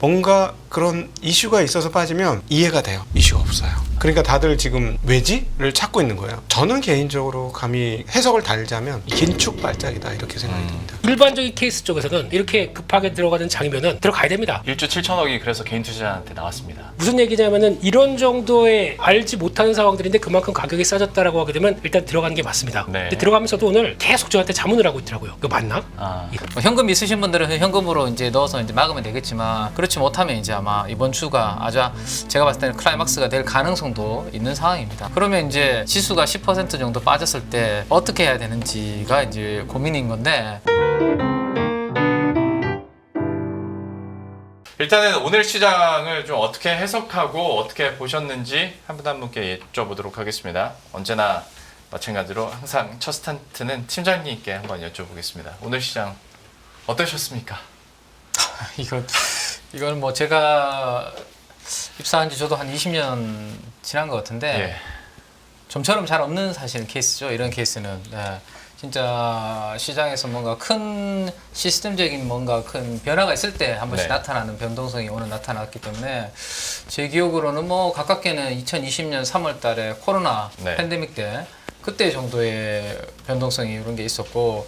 뭔가 그런 이슈가 있어서 빠지면 이해가 돼요. 이슈가 없어요. 그러니까 다들 지금 왜지?를 찾고 있는 거예요. 저는 개인적으로 감히 해석을 달자면 긴축 발작이다 이렇게 생각이 듭니다. 일반적인 케이스 쪽에서는 이렇게 급하게 들어가는 장면은 들어가야 됩니다. 1조 7천억이 그래서 개인 투자자한테 나왔습니다. 무슨 얘기냐면은 이런 정도의 알지 못하는 상황들인데 그만큼 가격이 싸졌다라고 하게 되면 일단 들어가는 게 맞습니다. 네. 근데 들어가면서도 오늘 계속 저한테 자문을 하고 있더라고요. 이거 맞나? 뭐 현금 있으신 분들은 현금으로 이제 넣어서 이제 막으면 되겠지만 그렇지 못하면 이제 아마 이번 주가 아주 제가 봤을 때는 클라이막스가 될 가능성도 있는 상황입니다. 그러면 이제 지수가 10% 정도 빠졌을 때 어떻게 해야 되는지가 이제 고민인 건데. 일단은 오늘 시장을 좀 어떻게 해석하고 어떻게 보셨는지 한 분 한 분께 여쭤보도록 하겠습니다. 언제나 마찬가지로 항상 첫 스타트는 팀장님께 한번 여쭤보겠습니다. 오늘 시장 어떠셨습니까? 이건 뭐 제가 입사한 지 저도 한 20년 지난 것 같은데 예. 좀처럼 잘 없는 사실 케이스죠. 이런 케이스는. 네. 진짜 시장에서 뭔가 큰 시스템적인 뭔가 큰 변화가 있을 때 한 번씩 네. 나타나는 변동성이 오늘 나타났기 때문에 제 기억으로는 뭐 가깝게는 2020년 3월 달에 코로나 네. 팬데믹 때 그때 정도의 변동성이 이런 게 있었고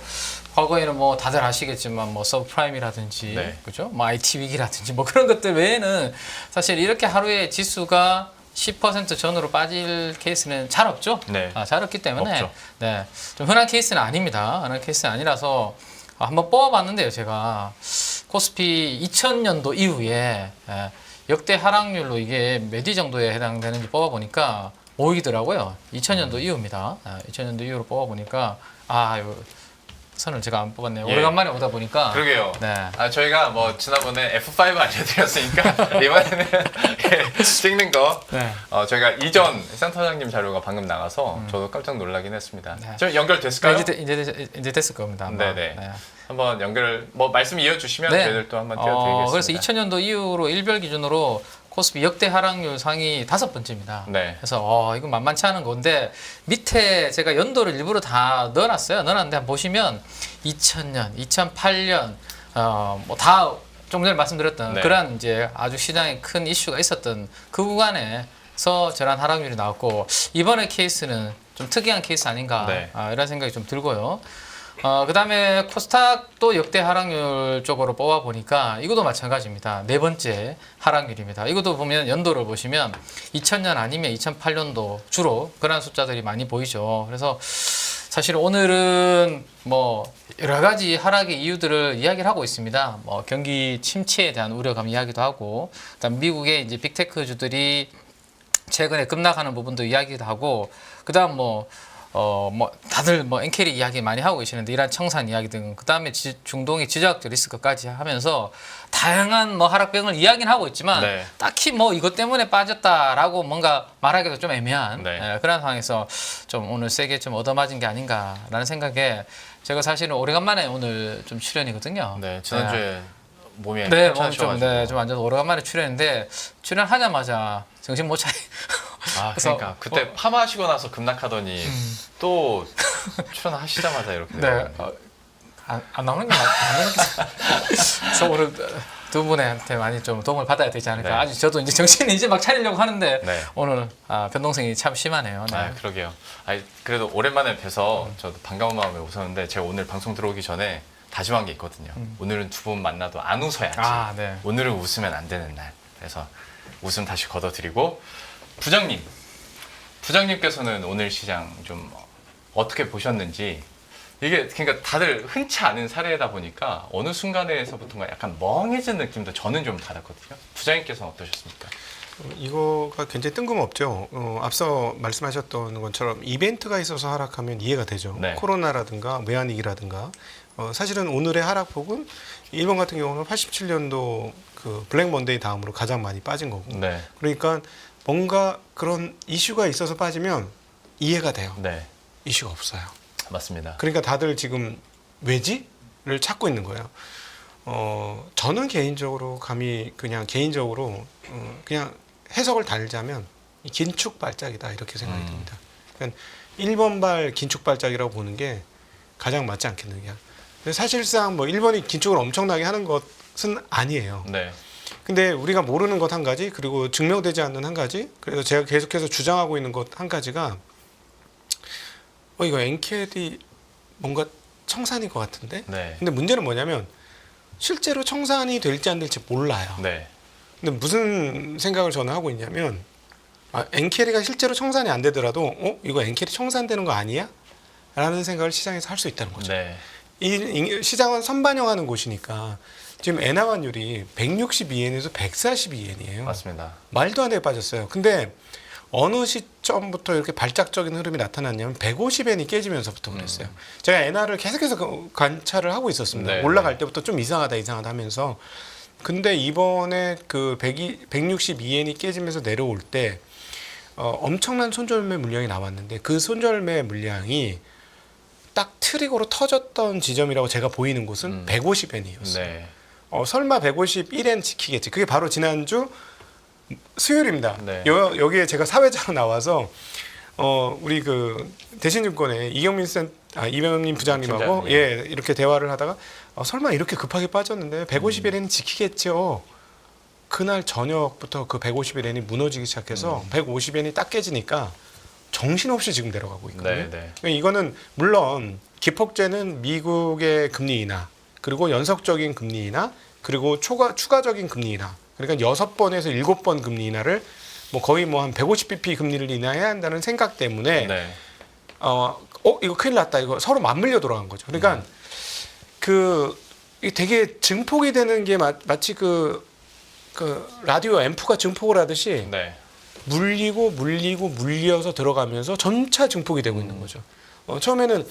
과거에는 뭐 다들 아시겠지만 뭐 서브프라임이라든지 네. 그죠? 뭐 IT 위기라든지 뭐 그런 것들 외에는 사실 이렇게 하루에 지수가 10% 전으로 빠질 케이스는 잘 없죠. 네. 잘 없기 때문에 없죠. 네, 좀 흔한 케이스는 아닙니다. 흔한 케이스는 아니라서 한번 뽑아봤는데요. 제가 코스피 2000년도 이후에 역대 하락률로 이게 몇 위 정도에 해당되는지 뽑아보니까 5위더라고요. 2000년도 이후입니다. 2000년도 이후로 뽑아보니까 요 선을 제가 안 뽑았네요. 예. 오래간만에 오다 보니까 그러게요. 네. 저희가 뭐 지난번에 F5 알려드렸으니까 이번에는 찍는 거 네. 저희가 이전 센터장님 자료가 방금 나가서 저도 깜짝 놀라긴 했습니다. 네. 좀 연결됐을까요? 이제 됐을 겁니다. 아마. 네네. 네. 한번 연결을 뭐 말씀 이어주시면 네. 저희들 또 한번 띄워드리겠습니다. 그래서 2000년도 이후로 일별 기준으로 코스피 역대 하락률 상위 5번째입니다. 네. 그래서 이건 만만치 않은 건데 밑에 제가 연도를 일부러 다 넣어놨어요. 넣어놨는데 한번 보시면 2000년, 2008년 뭐 다 좀 전에 말씀드렸던 네. 그러한 이제 아주 시장에 큰 이슈가 있었던 그 구간에서 저런 하락률이 나왔고 이번에 케이스는 좀 특이한 케이스 아닌가 네. 이런 생각이 좀 들고요. 그 다음에 코스닥도 역대 하락률 쪽으로 뽑아보니까 이것도 마찬가지입니다. 네 번째 하락률입니다. 이것도 보면 연도를 보시면 2000년 아니면 2008년도 주로 그런 숫자들이 많이 보이죠. 그래서 사실 오늘은 뭐 여러 가지 하락의 이유들을 이야기를 하고 있습니다. 뭐 경기 침체에 대한 우려감 이야기도 하고, 그다음 미국의 이제 빅테크주들이 최근에 급락하는 부분도 이야기도 하고, 그다음 뭐 다들 뭐 엔캐리 이야기 많이 하고 계시는데 이란 청산 이야기 등 그다음에 중동의 지정학적 리스크까지 하면서 다양한 뭐 하락병을 이야기는 하고 있지만 네. 딱히 뭐 이것 때문에 빠졌다라고 뭔가 말하기도 좀 애매한 네. 그런 상황에서 좀 오늘 세게 좀 얻어맞은 게 아닌가라는 생각에 제가 사실은 오래간만에 오늘 좀 출연이거든요. 네, 지난주에 몸이 네, 괜찮으셔가지고. 좀 완전 오래간만에 출연했는데 출연하자마자 정신 못 차리. 그래서 그러니까 그때 파마하시고 나서 급락하더니 또 출연하시자마자 이렇게 네, 되더라고요. 안 나오는 게 맞는 게 그래서 오늘 두 분한테 많이 좀 도움을 받아야 되지 않을까. 네. 아직 저도 이제 정신을 이제 막 차리려고 하는데 네. 오늘 변동성이 참 심하네요. 네. 그러게요. 그래도 오랜만에 뵈서 저도 반가운 마음에 웃었는데 제가 오늘 방송 들어오기 전에 다짐한 게 있거든요. 오늘은 두 분 만나도 안 웃어야지. 네. 오늘은 웃으면 안 되는 날. 그래서 웃음 다시 걷어드리고 부장님께서는 오늘 시장 좀 어떻게 보셨는지, 이게 그러니까 다들 흔치 않은 사례다 보니까 어느 순간에서부터가 약간 멍해진 느낌도 저는 좀 받았거든요. 부장님께서는 어떠셨습니까? 이거가 굉장히 뜬금없죠. 앞서 말씀하셨던 것처럼 이벤트가 있어서 하락하면 이해가 되죠. 네. 코로나라든가 외환위기라든가. 사실은 오늘의 하락폭은 일본 같은 경우는 87년도 그 블랙 먼데이 다음으로 가장 많이 빠진 거고. 네. 그러니까 뭔가 그런 이슈가 있어서 빠지면 이해가 돼요. 네. 이슈가 없어요. 맞습니다. 그러니까 다들 지금 왜지?를 찾고 있는 거예요. 저는 개인적으로 감히 그냥 개인적으로 그냥 해석을 달자면 긴축 발작이다 이렇게 생각이 듭니다. 그러니까 1번발 긴축 발작이라고 보는 게 가장 맞지 않겠느냐. 근데 사실상 뭐 1번이 긴축을 엄청나게 하는 것은 아니에요. 네. 근데 우리가 모르는 것 한 가지, 그리고 증명되지 않는 한 가지, 그래서 제가 계속해서 주장하고 있는 것 한 가지가 이거 엔켈이 뭔가 청산인 것 같은데? 네. 근데 문제는 뭐냐면 실제로 청산이 될지 안 될지 몰라요. 네. 근데 무슨 생각을 저는 하고 있냐면 엔캐리가 실제로 청산이 안 되더라도 이거 엔캐리 청산되는 거 아니야? 라는 생각을 시장에서 할 수 있다는 거죠. 네. 이 시장은 선반영하는 곳이니까 지금 엔화 환율이 162엔에서 142엔이에요. 맞습니다. 말도 안 되게 빠졌어요. 근데 어느 시점부터 이렇게 발작적인 흐름이 나타났냐면 150엔이 깨지면서부터 그랬어요. 제가 엔화를 계속해서 관찰을 하고 있었습니다. 네, 올라갈 때부터 좀 이상하다 하면서. 근데 이번에 그 162엔이 깨지면서 내려올 때 엄청난 손절매 물량이 나왔는데 그 손절매 물량이 딱 트리거로 터졌던 지점이라고 제가 보이는 곳은 150엔이었어요. 네. 설마 151엔 지키겠지. 그게 바로 지난주 수요일입니다. 네. 여기에 제가 사회자로 나와서 우리 그 대신증권의 이병민 부장님하고 팀장님. 예 이렇게 대화를 하다가 설마 이렇게 급하게 빠졌는데 151엔은 지키겠죠. 그날 저녁부터 그 151엔이 무너지기 시작해서 150엔이 딱 깨지니까 정신없이 지금 내려가고 있거든요. 네, 그러니까 이거는 물론 기폭제는 미국의 금리 인하 그리고 연속적인 금리 인하 그리고 추가적인 금리 인하 그러니까 6번에서 7번 금리 인하를 뭐 거의 뭐 한 150bp 금리를 인하해야 한다는 생각 때문에 네. 이거 큰일 났다 이거 서로 맞물려 돌아간 거죠. 그러니까 이게 되게 증폭이 되는 게 마치 그 라디오 앰프가 증폭을 하듯이 네. 물려서 들어가면서 점차 증폭이 되고 있는 거죠. 처음에는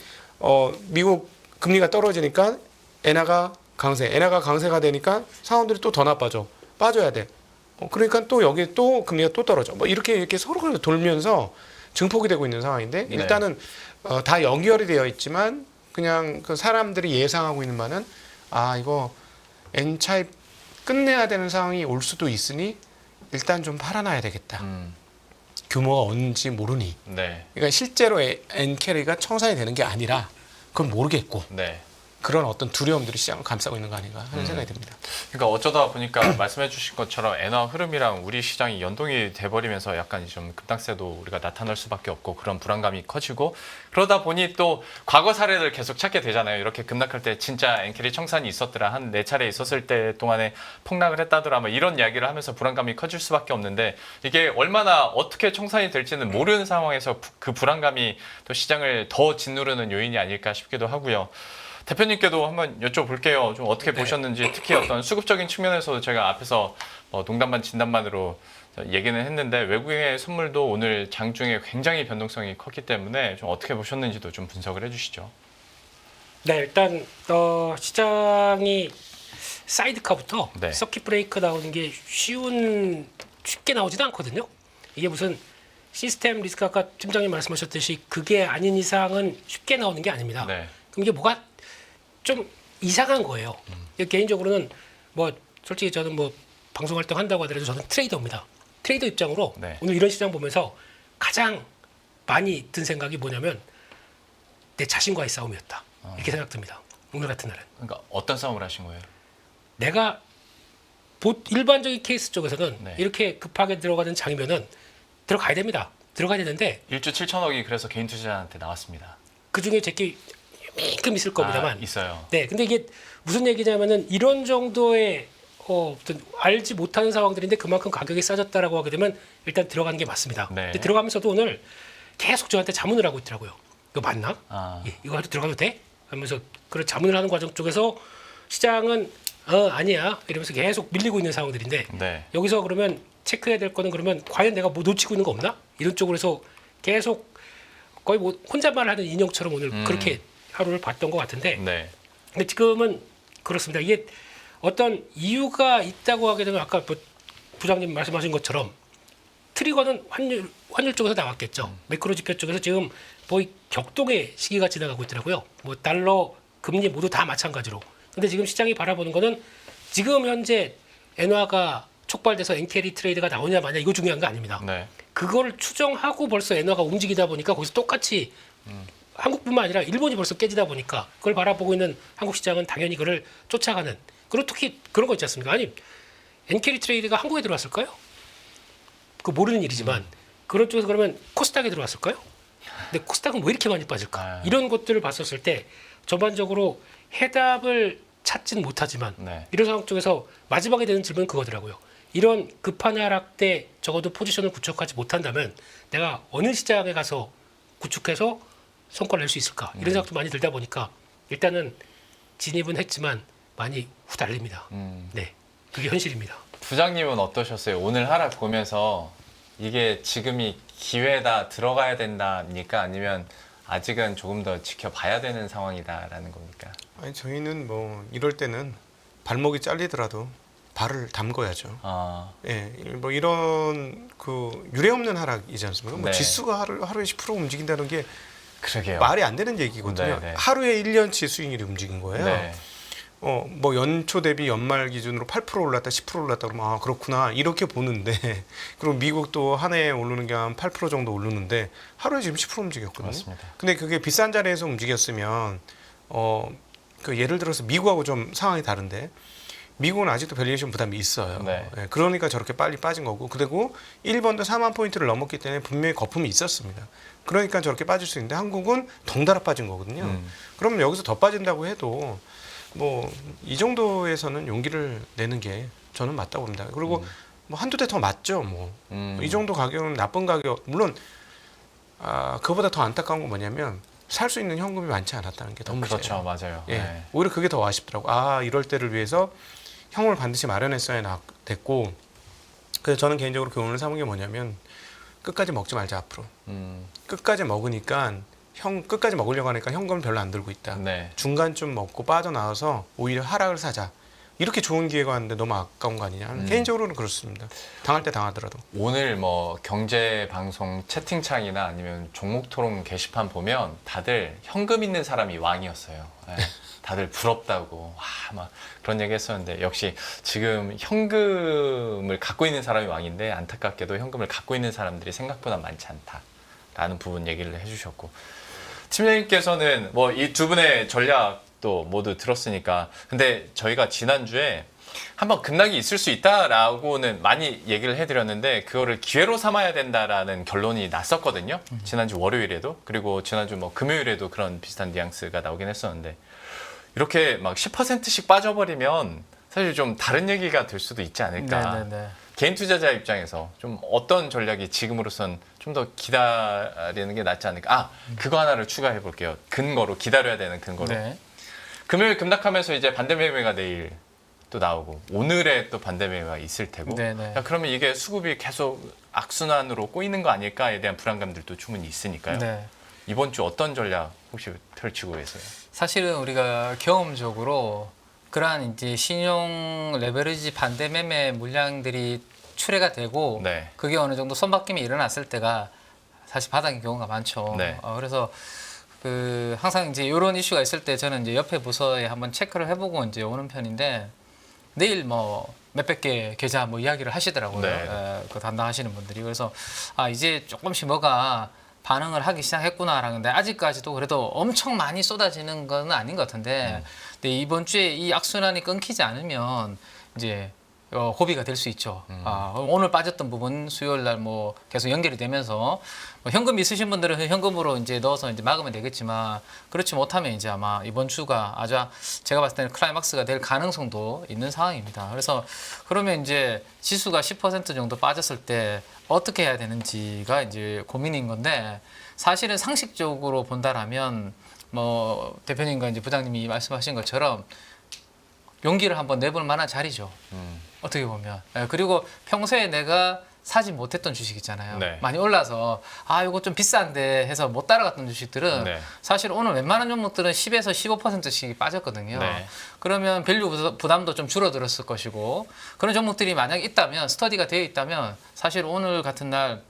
미국 금리가 떨어지니까 엔화가 강세가 되니까 상황들이 또 더 나빠져. 빠져야 돼. 그러니까 또 여기 또 금리가 또 떨어져. 뭐 이렇게 서로 돌면서 증폭이 되고 있는 상황인데 네. 일단은 다 연결이 되어 있지만 그냥 그 사람들이 예상하고 있는 바는 이거 N차입 끝내야 되는 상황이 올 수도 있으니 일단 좀 팔아놔야 되겠다. 규모가 언제 모르니. 네. 그러니까 실제로 N캐리가 청산이 되는 게 아니라 그건 모르겠고 네. 그런 어떤 두려움들이 시장을 감싸고 있는 거 아닌가 하는 생각이 듭니다. 그러니까 어쩌다 보니까 말씀해 주신 것처럼 엔화 흐름이랑 우리 시장이 연동이 돼버리면서 약간 좀 급락세도 우리가 나타날 수밖에 없고 그런 불안감이 커지고 그러다 보니 또 과거 사례를 계속 찾게 되잖아요. 이렇게 급락할 때 진짜 엔캐리 청산이 있었더라. 한 4차례 있었을 때 동안에 폭락을 했다더라. 뭐 이런 이야기를 하면서 불안감이 커질 수밖에 없는데 이게 얼마나 어떻게 청산이 될지는 모르는 상황에서 그 불안감이 또 시장을 더 짓누르는 요인이 아닐까 싶기도 하고요. 대표님께도 한번 여쭤볼게요. 좀 어떻게 보셨는지 특히 어떤 수급적인 측면에서도 제가 앞에서 농담 반 진담반으로 얘기는 했는데 외국인의 선물도 오늘 장중에 굉장히 변동성이 컸기 때문에 좀 어떻게 보셨는지도 좀 분석을 해주시죠. 네, 일단 시장이 사이드카부터 네. 서킷 브레이크 나오는 게 쉽게 나오지도 않거든요. 이게 무슨 시스템 리스크 아까 팀장님 말씀하셨듯이 그게 아닌 이상은 쉽게 나오는 게 아닙니다. 네. 그럼 이게 뭐가 좀 이상한 거예요. 개인적으로는 뭐 솔직히 저는 뭐 방송 활동 한다고 하더라도 저는 트레이더입니다. 트레이더 입장으로 네. 오늘 이런 시장 보면서 가장 많이 든 생각이 뭐냐면 내 자신과의 싸움이었다. 이렇게 생각됩니다. 오늘 같은 날은. 그러니까 어떤 싸움을 하신 거예요? 내가 일반적인 케이스 쪽에서는 네. 이렇게 급하게 들어가는 장이면은 들어가야 됩니다. 들어가야 되는데 1조 7천억이 그래서 개인 투자자한테 나왔습니다. 그중에 제게 조금 있을 겁니다만 있어요. 네, 근데 이게 무슨 얘기냐면은 이런 정도의 어떤 알지 못하는 상황들인데 그만큼 가격이 싸졌다라고 하게 되면 일단 들어가는 게 맞습니다. 네. 근데 들어가면서도 오늘 계속 저한테 자문을 하고 있더라고요. 이거 맞나? 예, 이거 해도 들어가도 돼? 하면서 그런 자문을 하는 과정 쪽에서 시장은 아니야 이러면서 계속 밀리고 있는 상황들인데 네. 여기서 그러면 체크해야 될 거는 그러면 과연 내가 뭐 놓치고 있는 거 없나? 이런 쪽으로 해서 계속 거의 뭐 혼잣말 하는 인형처럼 오늘 그렇게 하루를 봤던 것 같은데 네. 근데 지금은 그렇습니다. 이게 어떤 이유가 있다고 하게 되면 아까 부장님 말씀하신 것처럼 트리거는 환율 쪽에서 나왔겠죠. 매크로 지표 쪽에서 지금 거의 격동의 시기가 지나가고 있더라고요. 뭐 달러, 금리 모두 다 마찬가지로. 근데 지금 시장이 바라보는 거는 지금 현재 엔화가 촉발돼서 엔캐리 트레이드가 나오냐 마냐 이거 중요한 거 아닙니다. 네. 그걸 추정하고 벌써 엔화가 움직이다 보니까 거기서 똑같이 한국뿐만 아니라 일본이 벌써 깨지다 보니까 그걸 바라보고 있는 한국 시장은 당연히 그를 쫓아가는 그리고 특히 그런 거 있지 않습니까? 아니 엔캐리 트레이드가 한국에 들어왔을까요? 그 모르는 일이지만 그런 쪽에서 그러면 코스닥에 들어왔을까요? 근데 코스닥은 왜 이렇게 많이 빠질까? 아. 이런 것들을 봤었을 때 전반적으로 해답을 찾진 못하지만 네. 이런 상황 쪽에서 마지막에 되는 질문은 그거더라고요. 이런 급한 하락 때 적어도 포지션을 구축하지 못한다면 내가 어느 시장에 가서 구축해서 성과를 낼 수 있을까? 이런 생각도 많이 들다 보니까 일단은 진입은 했지만 많이 후달립니다. 네, 그게 현실입니다. 부장님은 어떠셨어요? 오늘 하락 보면서 이게 지금이 기회다, 들어가야 된다입니까? 아니면 아직은 조금 더 지켜봐야 되는 상황이다라는 겁니까? 아니 저희는 뭐 이럴 때는 발목이 잘리더라도 발을 담궈야죠. 아, 예, 뭐 이런 그 유례 없는 하락이지 않습니까? 뭐 네. 지수가 하루에 10% 움직인다는 게 그러게요. 말이 안 되는 얘기거든요. 네, 네. 하루에 1년치 수익률이 움직인 거예요. 네. 뭐 연초 대비 연말 기준으로 8% 올랐다, 10% 올랐다 그러면 아 그렇구나 이렇게 보는데 그리고 미국도 한 해에 오르는 게 한 8% 정도 오르는데 하루에 지금 10% 움직였거든요. 맞습니다. 근데 그게 비싼 자리에서 움직였으면 그 예를 들어서 미국하고 좀 상황이 다른데 미국은 아직도 밸류에이션 부담이 있어요. 네. 예, 그러니까 저렇게 빨리 빠진 거고 그리고 1번도 4만 포인트를 넘었기 때문에 분명히 거품이 있었습니다. 그러니까 저렇게 빠질 수 있는데 한국은 덩달아 빠진 거거든요. 그러면 여기서 더 빠진다고 해도 뭐 이 정도에서는 용기를 내는 게 저는 맞다고 봅니다. 그리고 뭐 한두 대 더 맞죠. 뭐 이 정도 가격은 나쁜 가격. 물론 그거보다 더 안타까운 건 뭐냐면 살 수 있는 현금이 많지 않았다는 게 더 문제예요. 그렇죠, 맞아요. 예, 네. 오히려 그게 더 아쉽더라고. 이럴 때를 위해서 현금을 반드시 마련했어야 됐고. 그래서 저는 개인적으로 교훈을 삼은 게 뭐냐면 끝까지 먹지 말자 앞으로. 끝까지 먹으니까 끝까지 먹으려고 하니까 현금을 별로 안 들고 있다. 네. 중간쯤 먹고 빠져나와서 오히려 하락을 사자. 이렇게 좋은 기회가 왔는데 너무 아까운 거 아니냐. 개인적으로는 그렇습니다. 당할 때 당하더라도. 오늘 뭐 경제 방송 채팅창이나 아니면 종목 토론 게시판 보면 다들 현금 있는 사람이 왕이었어요. 네. 다들 부럽다고 막 그런 얘기 했었는데 역시 지금 현금을 갖고 있는 사람이 왕인데 안타깝게도 현금을 갖고 있는 사람들이 생각보다 많지 않다라는 부분 얘기를 해주셨고 팀장님께서는 뭐 이 두 분의 전략도 모두 들었으니까 근데 저희가 지난주에 한번 급락이 있을 수 있다라고는 많이 얘기를 해드렸는데 그거를 기회로 삼아야 된다라는 결론이 났었거든요. 지난주 월요일에도 그리고 지난주 뭐 금요일에도 그런 비슷한 뉘앙스가 나오긴 했었는데 이렇게 막 10%씩 빠져버리면 사실 좀 다른 얘기가 될 수도 있지 않을까. 네네네. 개인 투자자 입장에서 좀 어떤 전략이 지금으로선 좀 더 기다리는 게 낫지 않을까. 그거 하나를 추가해 볼게요. 근거로 기다려야 되는 근거로. 네. 금요일 급락하면서 이제 반대 매매가 내일 또 나오고 오늘에 또 반대 매매가 있을 테고. 네네. 야, 그러면 이게 수급이 계속 악순환으로 꼬이는 거 아닐까에 대한 불안감들도 충분히 있으니까요. 네. 이번 주 어떤 전략 혹시 펼치고 계세요? 사실은 우리가 경험적으로 그러한 이제 신용 레버리지 반대 매매 물량들이 출회가 되고 네. 그게 어느 정도 손바뀜이 일어났을 때가 사실 바닥인 경우가 많죠. 네. 그래서 그 항상 이제 이런 이슈가 있을 때 저는 이제 옆에 부서에 한번 체크를 해보고 이제 오는 편인데 내일 뭐 몇백 개 계좌 뭐 이야기를 하시더라고요. 네. 그 담당하시는 분들이. 그래서 이제 조금씩 뭐가 반응을 하기 시작했구나라는데 아직까지도 그래도 엄청 많이 쏟아지는 건 아닌 것 같은데 근데 이번 주에 이 악순환이 끊기지 않으면 이제 고비가 될 수 있죠. 오늘 빠졌던 부분 수요일 날 뭐 계속 연결이 되면서 뭐 현금 있으신 분들은 현금으로 이제 넣어서 이제 막으면 되겠지만 그렇지 못하면 이제 아마 이번 주가 아주 제가 봤을 때는 클라이막스가 될 가능성도 있는 상황입니다. 그래서 그러면 이제 지수가 10% 정도 빠졌을 때 어떻게 해야 되는지가 이제 고민인 건데 사실은 상식적으로 본다라면 뭐 대표님과 이제 부장님이 말씀하신 것처럼 용기를 한번 내볼 만한 자리죠. 어떻게 보면. 그리고 평소에 내가 사지 못했던 주식 있잖아요. 네. 많이 올라서 이거 좀 비싼데 해서 못 따라갔던 주식들은 네. 사실 오늘 웬만한 종목들은 10에서 15%씩 빠졌거든요. 네. 그러면 밸류 부담도 좀 줄어들었을 것이고 그런 종목들이 만약에 있다면 스터디가 되어 있다면 사실 오늘 같은 날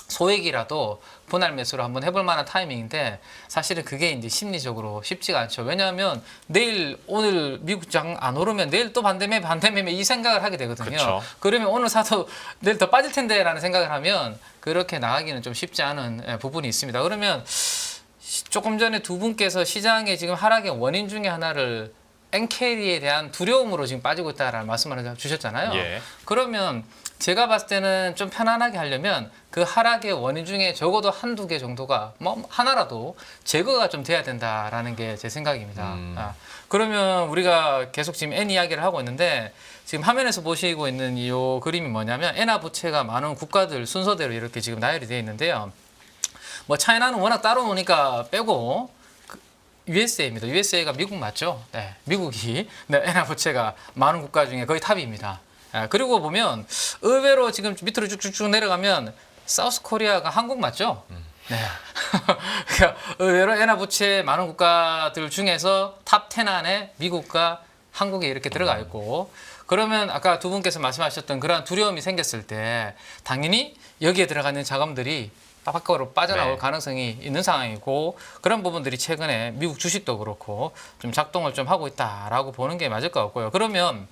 소액이라도 분할 매수를 한번 해볼 만한 타이밍인데 사실은 그게 이제 심리적으로 쉽지가 않죠. 왜냐하면 내일 오늘 미국장 안 오르면 내일 또 반대매 이 생각을 하게 되거든요. 그쵸. 그러면 오늘 사도 내일 더 빠질 텐데라는 생각을 하면 그렇게 나가기는 좀 쉽지 않은 부분이 있습니다. 그러면 조금 전에 두 분께서 시장의 지금 하락의 원인 중에 하나를 엔캐리에 대한 두려움으로 지금 빠지고 있다라는 말씀을 주셨잖아요. 예. 그러면 제가 봤을 때는 좀 편안하게 하려면 그 하락의 원인 중에 적어도 한두 개 정도가 뭐 하나라도 제거가 좀 돼야 된다라는 게 제 생각입니다. 그러면 우리가 계속 지금 N 이야기를 하고 있는데 지금 화면에서 보시고 있는 이 그림이 뭐냐면 엔화 부채가 많은 국가들 순서대로 이렇게 지금 나열이 되어 있는데요. 뭐 차이나는 워낙 따로 노니까 빼고 USA입니다. USA가 미국 맞죠? 네, 미국이 엔화 부채가 많은 국가 중에 거의 탑입니다. 그리고 보면 의외로 지금 밑으로 쭉쭉쭉 내려가면 사우스 코리아가 한국 맞죠? 네. 그러니까 의외로 엔화 부채 많은 국가들 중에서 탑 10 안에 미국과 한국이 이렇게 들어가 있고 그러면 아까 두 분께서 말씀하셨던 그러한 두려움이 생겼을 때 당연히 여기에 들어가는 자금들이 밖으로 빠져나올 네. 가능성이 있는 상황이고 그런 부분들이 최근에 미국 주식도 그렇고 좀 작동을 좀 하고 있다라고 보는 게 맞을 것 같고요. 그러면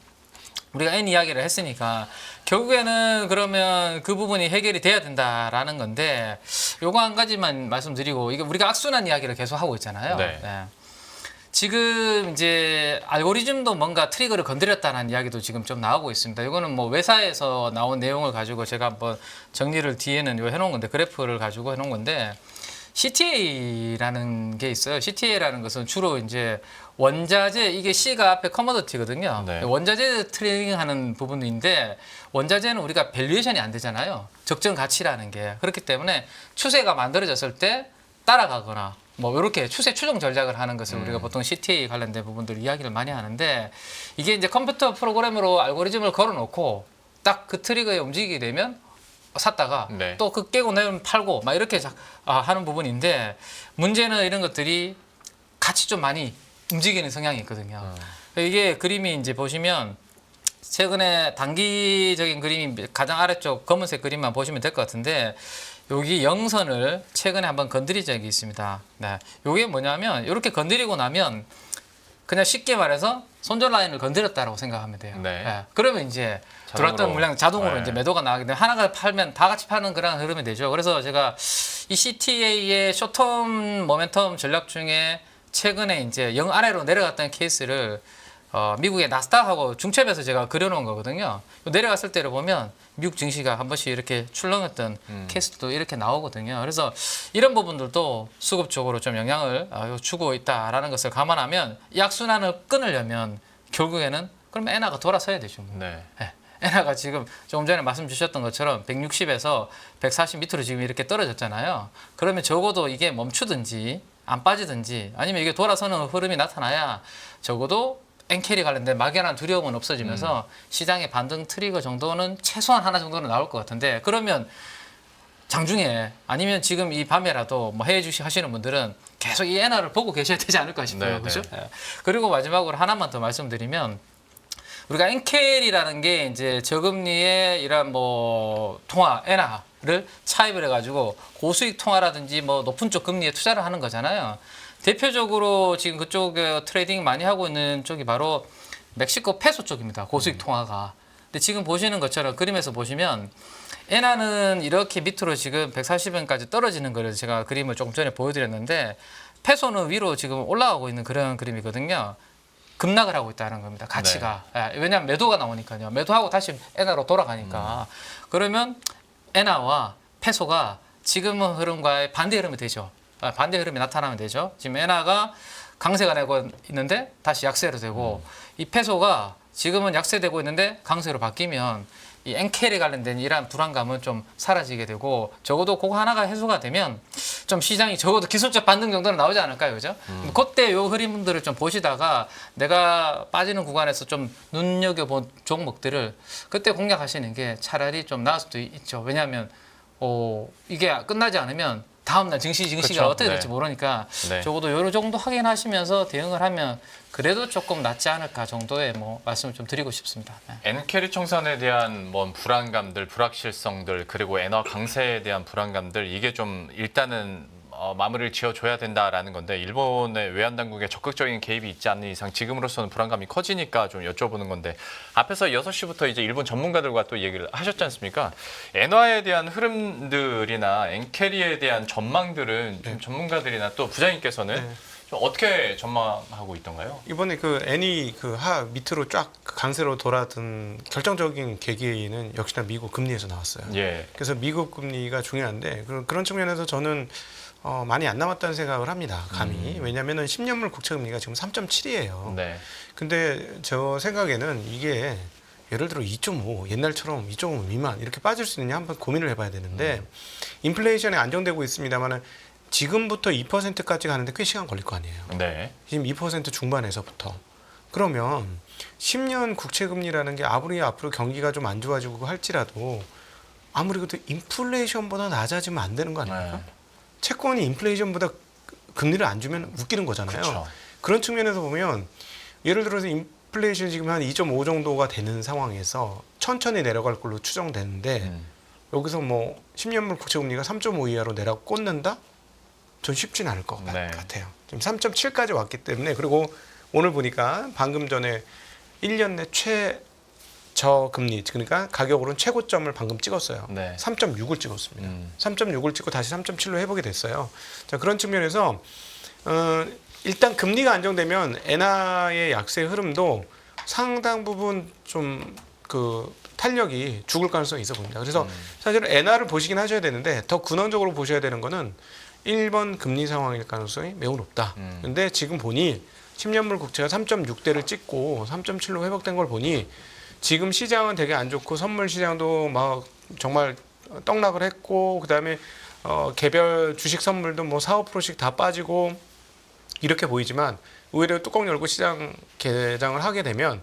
우리가 N 이야기를 했으니까 결국에는 그러면 그 부분이 해결이 돼야 된다라는 건데 요거 한 가지만 말씀드리고 이게 우리가 악순환 이야기를 계속 하고 있잖아요. 네. 지금 이제 알고리즘도 뭔가 트리거를 건드렸다는 이야기도 지금 좀 나오고 있습니다. 이거는 뭐 외사에서 나온 내용을 가지고 제가 한번 정리를 뒤에는 요 해놓은 건데 그래프를 가지고 해놓은 건데 CTA라는 게 있어요. CTA라는 것은 주로 이제 원자재 이게 C가 앞에 커머더티거든요. 네. 원자재 트레이딩하는 부분인데 원자재는 우리가 밸류에이션이 안 되잖아요. 적정 가치라는 게 그렇기 때문에 추세가 만들어졌을 때 따라가거나 뭐 이렇게 추세 추종 전략을 하는 것을 우리가 보통 CTA 관련된 부분들 이야기를 많이 하는데 이게 이제 컴퓨터 프로그램으로 알고리즘을 걸어놓고 딱 그 트리거에 움직이게 되면 샀다가 네. 또 그 깨고 내면 팔고 막 이렇게 하는 부분인데 문제는 이런 것들이 같이 좀 많이 움직이는 성향이 있거든요. 이게 그림이 이제 보시면 최근에 단기적인 그림이 가장 아래쪽 검은색 그림만 보시면 될 것 같은데 여기 영선을 최근에 한번 건드린 적이 있습니다. 네. 이게 뭐냐면 이렇게 건드리고 나면 그냥 쉽게 말해서 손절 라인을 건드렸다라고 생각하면 돼요. 네. 그러면 이제 들어왔던 물량 자동으로 네. 이제 매도가 나가게 되면 하나가 팔면 다 같이 파는 그런 흐름이 되죠. 그래서 제가 이 CTA의 쇼텀 모멘텀 전략 중에 최근에 이제 영 아래로 내려갔던 케이스를 미국의 나스닥하고 중첩에서 제가 그려놓은 거거든요. 내려갔을 때를 보면 미국 증시가 한 번씩 이렇게 출렁했던 케이스도 이렇게 나오거든요. 그래서 이런 부분들도 수급적으로 좀 영향을 주고 있다라는 것을 감안하면 이 악순환을 끊으려면 결국에는 그럼 엔화가 돌아서야 되죠. 뭐. 네. 네. 엔화가 지금 조금 전에 말씀 주셨던 것처럼 160에서 140 밑으로 지금 이렇게 떨어졌잖아요. 그러면 적어도 이게 멈추든지 안 빠지든지 아니면 이게 돌아서는 흐름이 나타나야 적어도 엔캐리 관련된 막연한 두려움은 없어지면서 시장의 반등 트리거 정도는 최소한 하나 정도는 나올 것 같은데 그러면 장중에 아니면 지금 이 밤에라도 뭐 해외 주식 하시는 분들은 계속 이 엔화를 보고 계셔야 되지 않을까 싶어요. 네, 그렇죠? 네. 예. 그리고 마지막으로 하나만 더 말씀드리면 우리가 엔캐리라는 게 이제 저금리의 이런 뭐 통화 엔화를 차입을 해가지고 고수익 통화라든지 뭐 높은 쪽 금리에 투자를 하는 거잖아요. 대표적으로 지금 그쪽에 트레이딩 많이 하고 있는 쪽이 바로 멕시코 페소 쪽입니다. 고수익 통화가. 근데 지금 보시는 것처럼 그림에서 보시면 엔화는 이렇게 밑으로 지금 140원까지 떨어지는 거를 제가 그림을 조금 전에 보여드렸는데 페소는 위로 지금 올라가고 있는 그런 그림이거든요. 급락을 하고 있다는 겁니다. 가치가. 왜냐하면 매도가 나오니까요. 매도하고 다시 엔화로 돌아가니까. 그러면 엔화와 페소가 지금의 흐름과의 반대 흐름이 되죠. 반대 흐름이 나타나면 되죠. 지금 엔화가 강세가 되고 있는데 다시 약세로 되고 이 페소가 지금은 약세되고 있는데 강세로 바뀌면 이 엔캐리 관련된 이러한 불안감은 좀 사라지게 되고 적어도 그거 하나가 해소가 되면 좀 시장이 적어도 기술적 반등 정도는 나오지 않을까요, 그죠? 그때 요 흐름들을 좀 보시다가 내가 빠지는 구간에서 좀 눈여겨본 종목들을 그때 공략하시는 게 차라리 좀 나을 수도 있죠. 왜냐하면 이게 끝나지 않으면 다음날 증시가 그렇죠. 어떻게 될지 네. 모르니까 네. 적어도 요런 정도 확인하시면서 대응을 하면 그래도 조금 낫지 않을까 정도의 뭐 말씀을 좀 드리고 싶습니다. 네. 엔캐리 청산에 대한 뭐 불안감들, 불확실성들 그리고 엔화 강세에 대한 불안감들 이게 좀 일단은 마무리를 지어줘야 된다라는 건데 일본의 외환 당국의 적극적인 개입이 있지 않는 이상 지금으로서는 불안감이 커지니까 좀 여쭤보는 건데 앞에서 6시부터 이제 일본 전문가들과 또 얘기를 하셨지 않습니까? 엔화에 대한 흐름들이나 엔캐리에 대한 전망들은 좀 전문가들이나 또 부장님께서는 좀 어떻게 전망하고 있던가요? 이번에 그 N이 그 하 밑으로 쫙 강세로 돌아든 결정적인 계기는 역시나 미국 금리에서 나왔어요. 예. 그래서 미국 금리가 중요한데 그런 측면에서 저는 많이 안 남았다는 생각을 합니다. 감히. 왜냐하면은 10년물 국채 금리가 지금 3.7이에요. 네. 근데 저 생각에는 이게 예를 들어 2.5 옛날처럼 2.5 미만 이렇게 빠질 수 있느냐 한번 고민을 해봐야 되는데 인플레이션이 안정되고 있습니다만은 지금부터 2%까지 가는데 꽤 시간 걸릴 거 아니에요. 네. 지금 2% 중반에서부터. 그러면 10년 국채 금리라는 게 아무리 앞으로 경기가 좀 안 좋아지고 할지라도 아무리 그래도 인플레이션보다 낮아지면 안 되는 거 아닙니까? 네. 채권이 인플레이션보다 금리를 안 주면 웃기는 거잖아요. 그렇죠. 그런 측면에서 보면 예를 들어서 인플레이션이 지금 한 2.5 정도가 되는 상황에서 천천히 내려갈 걸로 추정되는데 여기서 뭐 10년물 국채 금리가 3.5 이하로 내려 꽂는다? 전 쉽진 않을 것 네. 같아요. 지금 3.7까지 왔기 때문에 그리고 오늘 보니까 방금 전에 1년 내 최저 금리 그러니까 가격으로는 최고점을 방금 찍었어요. 네. 3.6을 찍었습니다. 3.6을 찍고 다시 3.7로 회복이 됐어요. 자, 그런 측면에서 일단 금리가 안정되면 엔화의 약세 흐름도 상당 부분 좀 그 탄력이 죽을 가능성이 있어 보입니다. 그래서 사실은 엔화를 보시긴 하셔야 되는데 더 근원적으로 보셔야 되는 거는 1번 금리 상황일 가능성이 매우 높다. 근데 지금 보니 10년물 국채가 3.6대를 찍고 3.7로 회복된 걸 보니 지금 시장은 되게 안 좋고 선물 시장도 막 정말 떡락을 했고 그다음에 개별 주식 선물도 뭐 4, 5%씩 다 빠지고 이렇게 보이지만 오히려 뚜껑 열고 시장 개장을 하게 되면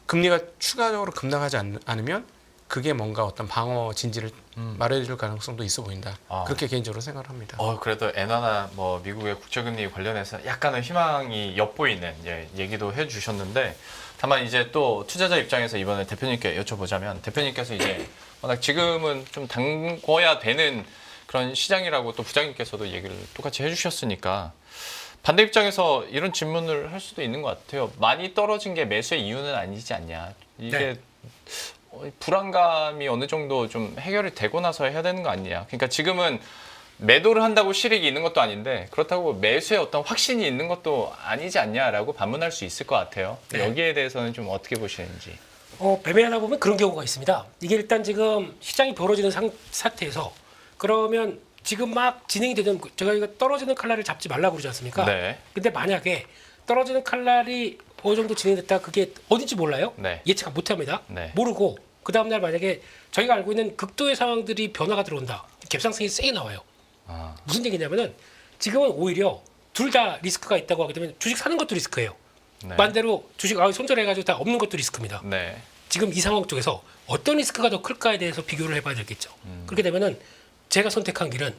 금리가 추가적으로 급락하지 않으면 그게 뭔가 어떤 방어 진지를 마련해줄 가능성도 있어 보인다. 아. 그렇게 개인적으로 생각을 합니다. 그래도 엔화나 뭐 미국의 국채금리 관련해서 약간은 희망이 엿보이는 얘기도 해주셨는데 다만 이제 또 투자자 입장에서 이번에 대표님께 여쭤보자면 대표님께서 이제 워낙 지금은 좀 담궈야 되는 그런 시장이라고 또 부장님께서도 얘기를 똑같이 해주셨으니까 반대 입장에서 이런 질문을 할 수도 있는 것 같아요. 많이 떨어진 게 매수의 이유는 아니지 않냐. 이게 네. 불안감이 어느 정도 좀 해결이 되고 나서 해야 되는 거 아니냐. 그러니까 지금은 매도를 한다고 실익이 있는 것도 아닌데 그렇다고 매수에 어떤 확신이 있는 것도 아니지 않냐라고 반문할 수 있을 것 같아요. 네. 여기에 대해서는 좀 어떻게 보시는지. 매매하다 보면 그런 경우가 있습니다. 이게 일단 지금 시장이 벌어지는 상태에서 그러면 지금 막 진행이 되는 제가 이거 떨어지는 칼날을 잡지 말라고 그러지 않습니까? 네. 근데 만약에 떨어지는 칼날이 어느 정도 진행됐다 그게 어딘지 몰라요? 네. 예측 못합니다. 네. 모르고 그 다음날 만약에 저희가 알고 있는 극도의 상황들이 변화가 들어온다. 갭상승이 세게 나와요. 아, 무슨 얘기냐면은 지금은 오히려 둘 다 리스크가 있다고 하게 되면 주식 사는 것도 리스크예요. 네. 반대로 주식 손절해가지고 다 없는 것도 리스크입니다. 네. 지금 이 상황 쪽에서 어떤 리스크가 더 클까에 대해서 비교를 해봐야 되겠죠. 그렇게 되면은 제가 선택한 길은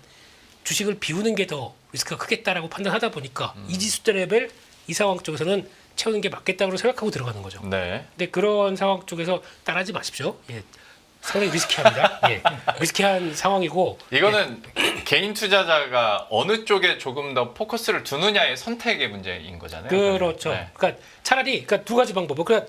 주식을 비우는 게 더 리스크가 크겠다라고 판단하다 보니까 이지수대 레벨 이 상황 쪽에서는 채우는 게 맞겠다고 생각하고 들어가는 거죠. 네. 근데 그런 상황 쪽에서 따라하지 마십시오. 예. 상당히 리스키합니다. 예. 리스키한 상황이고 이거는 개인 투자자가 어느 쪽에 조금 더 포커스를 두느냐의 선택의 문제인 거잖아요. 그렇죠. 네. 그러니까 차라리 두 가지 방법. 그러니까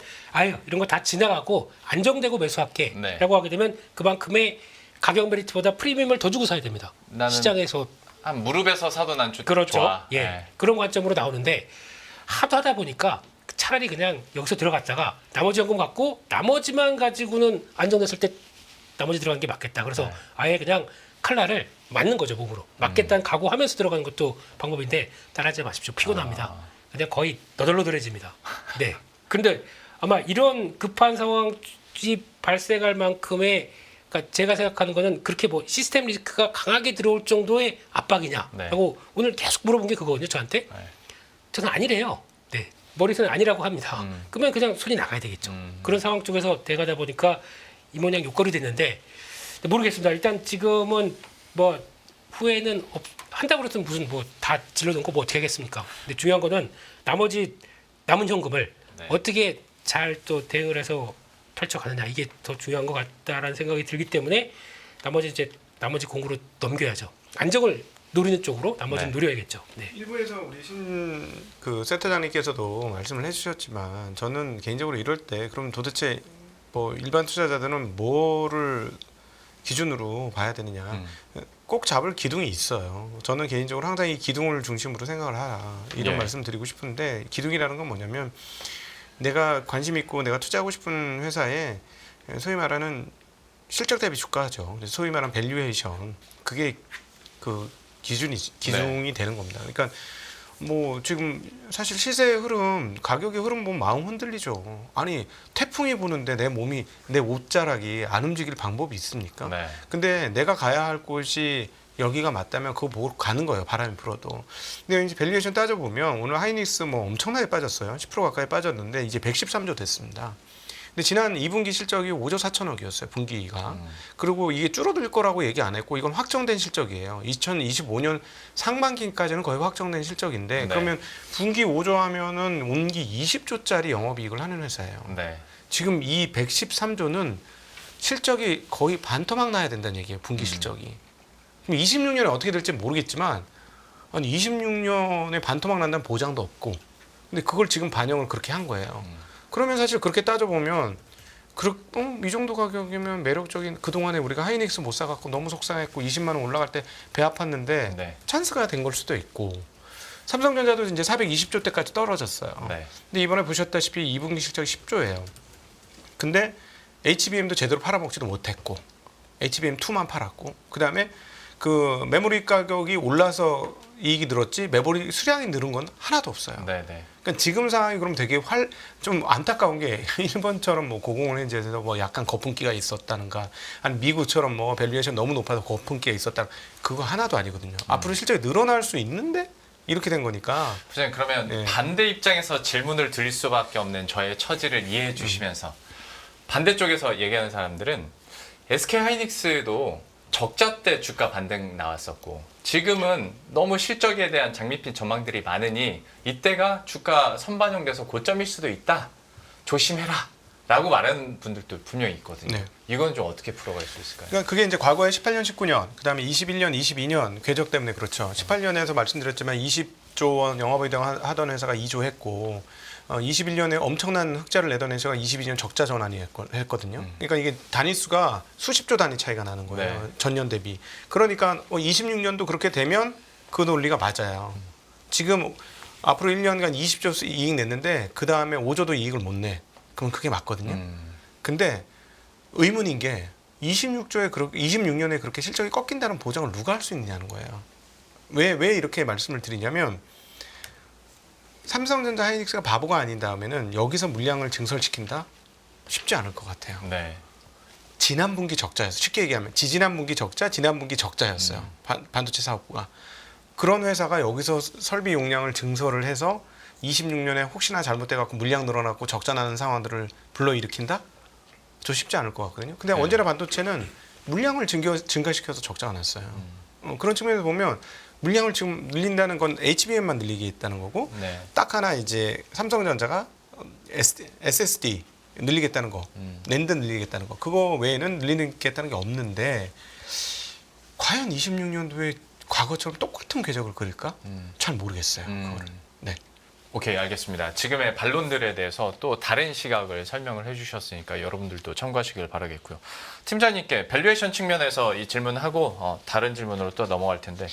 이런 거 다 지나가고 안정되고 매수할게라고 네. 하게 되면 그만큼의 가격 메리트보다 프리미엄을 더 주고 사야 됩니다. 나는 시장에서 한 무릎에서 사도 난 그렇죠. 좋아. 예. 네. 그런 관점으로 나오는데 하도 하다 보니까 차라리 그냥 여기서 들어갔다가 나머지 연금 갖고 나머지만 가지고는 안정됐을 때 나머지 들어가는 게 맞겠다. 그래서 네. 아예 그냥 칼날을 맞는 거죠, 몸으로. 맞겠다는 각오하면서 들어가는 것도 방법인데 따라하지 마십시오. 피곤합니다. 그냥 거의 너덜너덜해집니다. 네. 근데 아마 이런 급한 상황이 발생할 만큼의 그러니까 제가 생각하는 거는 그렇게 뭐 시스템 리스크가 강하게 들어올 정도의 압박이냐 네. 하고 오늘 계속 물어본 게 그거거든요, 저한테. 네. 저는 아니래요. 네. 머리에서는 아니라고 합니다. 그러면 그냥 손이 나가야 되겠죠. 그런 상황 쪽에서 돼가다 보니까 이 모양 요거리 됐는데 모르겠습니다. 일단 지금은 뭐 후에는 한다고 그랬으면 무슨 뭐 다 질러놓고 뭐 어떻게 하겠습니까? 근데 중요한 거는 나머지 남은 현금을 네. 어떻게 잘 또 대응을 해서 펼쳐가느냐 이게 더 중요한 것 같다라는 생각이 들기 때문에 나머지 공구로 넘겨야죠. 안정을 노리는 쪽으로 나머지는 네. 노려야겠죠. 네. 일부에서 우리 그 센터장님께서도 말씀을 해주셨지만 저는 개인적으로 이럴 때 그럼 도대체 뭐 일반 투자자들은 뭐를 기준으로 봐야 되느냐. 꼭 잡을 기둥이 있어요. 저는 개인적으로 항상 이 기둥을 중심으로 생각을 하라. 이런 예. 말씀 드리고 싶은데 기둥이라는 건 뭐냐면 내가 관심 있고 내가 투자하고 싶은 회사에 소위 말하는 실적 대비 주가죠. 그래서 소위 말하는 밸류에이션. 그게 그 기준이 되는 겁니다. 그러니까 뭐 지금 사실 시세의 흐름, 가격의 흐름 보면 마음 흔들리죠. 아니 태풍이 부는데 내 몸이 내 옷자락이 안 움직일 방법이 있습니까? 네. 근데 내가 가야 할 곳이 여기가 맞다면 그거 보고 가는 거예요. 바람이 불어도. 근데 이제 밸류에이션 따져보면 오늘 하이닉스 뭐 엄청나게 빠졌어요. 10% 가까이 빠졌는데 이제 113조 됐습니다. 근데 지난 2분기 실적이 5조 4천억이었어요. 분기가. 그리고 이게 줄어들 거라고 얘기 안 했고 이건 확정된 실적이에요. 2025년 상반기까지는 거의 확정된 실적인데 네. 그러면 분기 5조 하면은 운기 20조짜리 영업이익을 하는 회사예요. 네. 지금 이 113조는 실적이 거의 반토막 나야 된다는 얘기예요. 분기 실적이. 그럼 26년에 어떻게 될지 모르겠지만 아니 26년에 반토막 난다는 보장도 없고 근데 그걸 지금 반영을 그렇게 한 거예요. 그러면 사실 그렇게 따져보면 이 정도 가격이면 매력적인 그동안에 우리가 하이닉스 못 사갖고 너무 속상했고 20만 원 올라갈 때 배 아팠는데 네. 찬스가 된 걸 수도 있고 삼성전자도 이제 420조 대까지 떨어졌어요. 네. 근데 이번에 보셨다시피 2분기 실적이 10조예요. 근데 HBM도 제대로 팔아먹지도 못했고 HBM2만 팔았고 그 다음에 그 메모리 가격이 올라서 이익이 늘었지 메모리 수량이 늘은 건 하나도 없어요. 네. 네. 그러니까 지금 상황이 그럼 되게 좀 안타까운 게 일본처럼 뭐 고공행제에서 뭐 약간 거품기가 있었다는가 아니 미국처럼 뭐 밸류에이션 너무 높아서 거품기가 있었다 그거 하나도 아니거든요. 앞으로 실적이 늘어날 수 있는데 이렇게 된 거니까 부장님 그러면 네. 반대 입장에서 질문을 드릴 수밖에 없는 저의 처지를 이해해 주시면서 반대쪽에서 얘기하는 사람들은 SK 하이닉스도 적자 때 주가 반등 나왔었고 지금은 너무 실적에 대한 장밋빛 전망들이 많으니 이때가 주가 선반영돼서 고점일 수도 있다. 조심해라. 라고 말하는 분들도 분명히 있거든요. 네. 이건 좀 어떻게 풀어갈 수 있을까요? 그러니까 그게 이제 과거에 18년, 19년, 그다음에 21년, 22년 궤적 때문에 그렇죠. 18년에서 말씀드렸지만 20조 원 영업이익 하던 회사가 2조 했고 21년에 엄청난 흑자를 내던 회사가 22년 적자 전환이 했거든요. 그러니까 이게 단위수가 수십조 단위 차이가 나는 거예요. 네. 전년 대비. 그러니까 26년도 그렇게 되면 그 논리가 맞아요. 지금 앞으로 1년간 20조 이익 냈는데 그 다음에 5조도 이익을 못 내. 그럼 그게 맞거든요. 근데 의문인 게 26년에 그렇게 실적이 꺾인다는 보장을 누가 할 수 있느냐는 거예요. 왜 이렇게 말씀을 드리냐면 삼성전자 하이닉스가 바보가 아닌 다음에는 여기서 물량을 증설시킨다? 쉽지 않을 것 같아요. 네. 지난 분기 적자였어요. 쉽게 얘기하면 지난 분기 적자, 지난 분기 적자였어요. 반도체 사업부가. 그런 회사가 여기서 설비 용량을 증설을 해서 26년에 혹시나 잘못돼갖고 물량 늘어났고 적자 나는 상황들을 불러일으킨다? 저 쉽지 않을 것 같거든요. 근데 네. 언제나 반도체는 물량을 증가시켜서 적자가 났어요. 그런 측면에서 보면 물량을 지금 늘린다는 건 HBM만 늘리겠다는 거고 네. 딱 하나 이제 삼성전자가 SSD 늘리겠다는 거, 낸드 늘리겠다는 거 그거 외에는 늘리겠다는 게 없는데 과연 26년도에 과거처럼 똑같은 궤적을 그릴까? 잘 모르겠어요. 그거를. 네. 오케이, 알겠습니다. 지금의 반론들에 대해서 또 다른 시각을 설명을 해주셨으니까 여러분들도 참고하시길 바라겠고요. 팀장님께 밸류에이션 측면에서 이 질문하고 다른 질문으로 또 넘어갈 텐데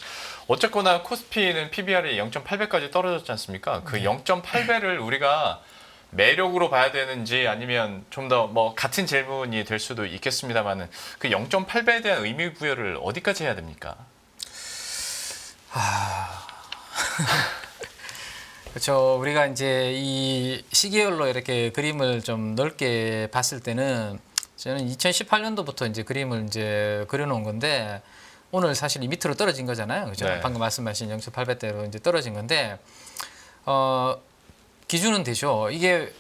어쨌거나 코스피는 PBR이 0.8배까지 떨어졌지 않습니까? 그 0.8배를 우리가 매력으로 봐야 되는지 아니면 좀 더 뭐 같은 질문이 될 수도 있겠습니다만은 그 0.8배에 대한 의미 부여를 어디까지 해야 됩니까? 그렇죠. 우리가 이제 이 시계열로 이렇게 그림을 좀 넓게 봤을 때는 저는 2018년도부터 이제 그림을 이제 그려놓은 건데 오늘 사실 이 밑으로 떨어진 거잖아요. 그죠? 네. 방금 말씀하신 0.8배대로 이제 떨어진 건데 기준은 되죠. 이게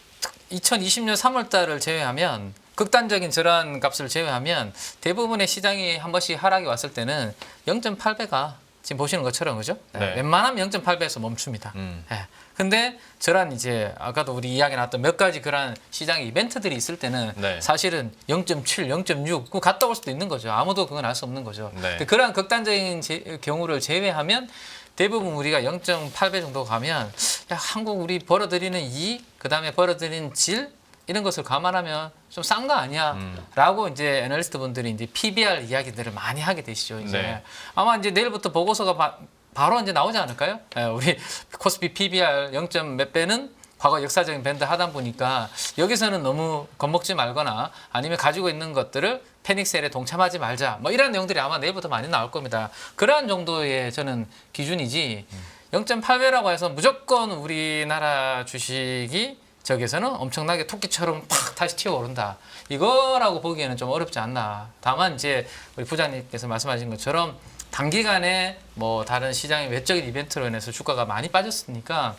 2020년 3월 달을 제외하면 극단적인 저런 값을 제외하면 대부분의 시장이 한 번씩 하락이 왔을 때는 0.8배가 지금 보시는 것처럼 그죠? 네. 웬만하면 0.8배에서 멈춥니다. 예. 근데 저런 이제 아까도 우리 이야기 나왔던 몇 가지 그런 시장 이벤트들이 있을 때는 네. 사실은 0.7, 0.6 그거 갔다 올 수도 있는 거죠. 아무도 그건 알 수 없는 거죠. 네. 근데 그러한 극단적인 경우를 제외하면 대부분 우리가 0.8배 정도 가면 야, 한국 우리 벌어들이는 이익, 그다음에 벌어들이는 질, 이런 것을 감안하면 좀 싼 거 아니야? 라고 이제 애널리스트 분들이 이제 PBR 이야기들을 많이 하게 되시죠. 이제 네. 아마 이제 내일부터 보고서가 바로 이제 나오지 않을까요? 예, 우리 코스피 PBR 0. 몇 배는 과거 역사적인 밴드 하다 보니까 여기서는 너무 겁먹지 말거나 아니면 가지고 있는 것들을 패닉셀에 동참하지 말자. 뭐 이런 내용들이 아마 내일부터 많이 나올 겁니다. 그러한 정도의 저는 기준이지 0.8배라고 해서 무조건 우리나라 주식이 저기에서는 엄청나게 토끼처럼 팍 다시 튀어오른다. 이거라고 보기에는 좀 어렵지 않나. 다만 이제 우리 부장님께서 말씀하신 것처럼 단기간에 뭐 다른 시장의 외적인 이벤트로 인해서 주가가 많이 빠졌으니까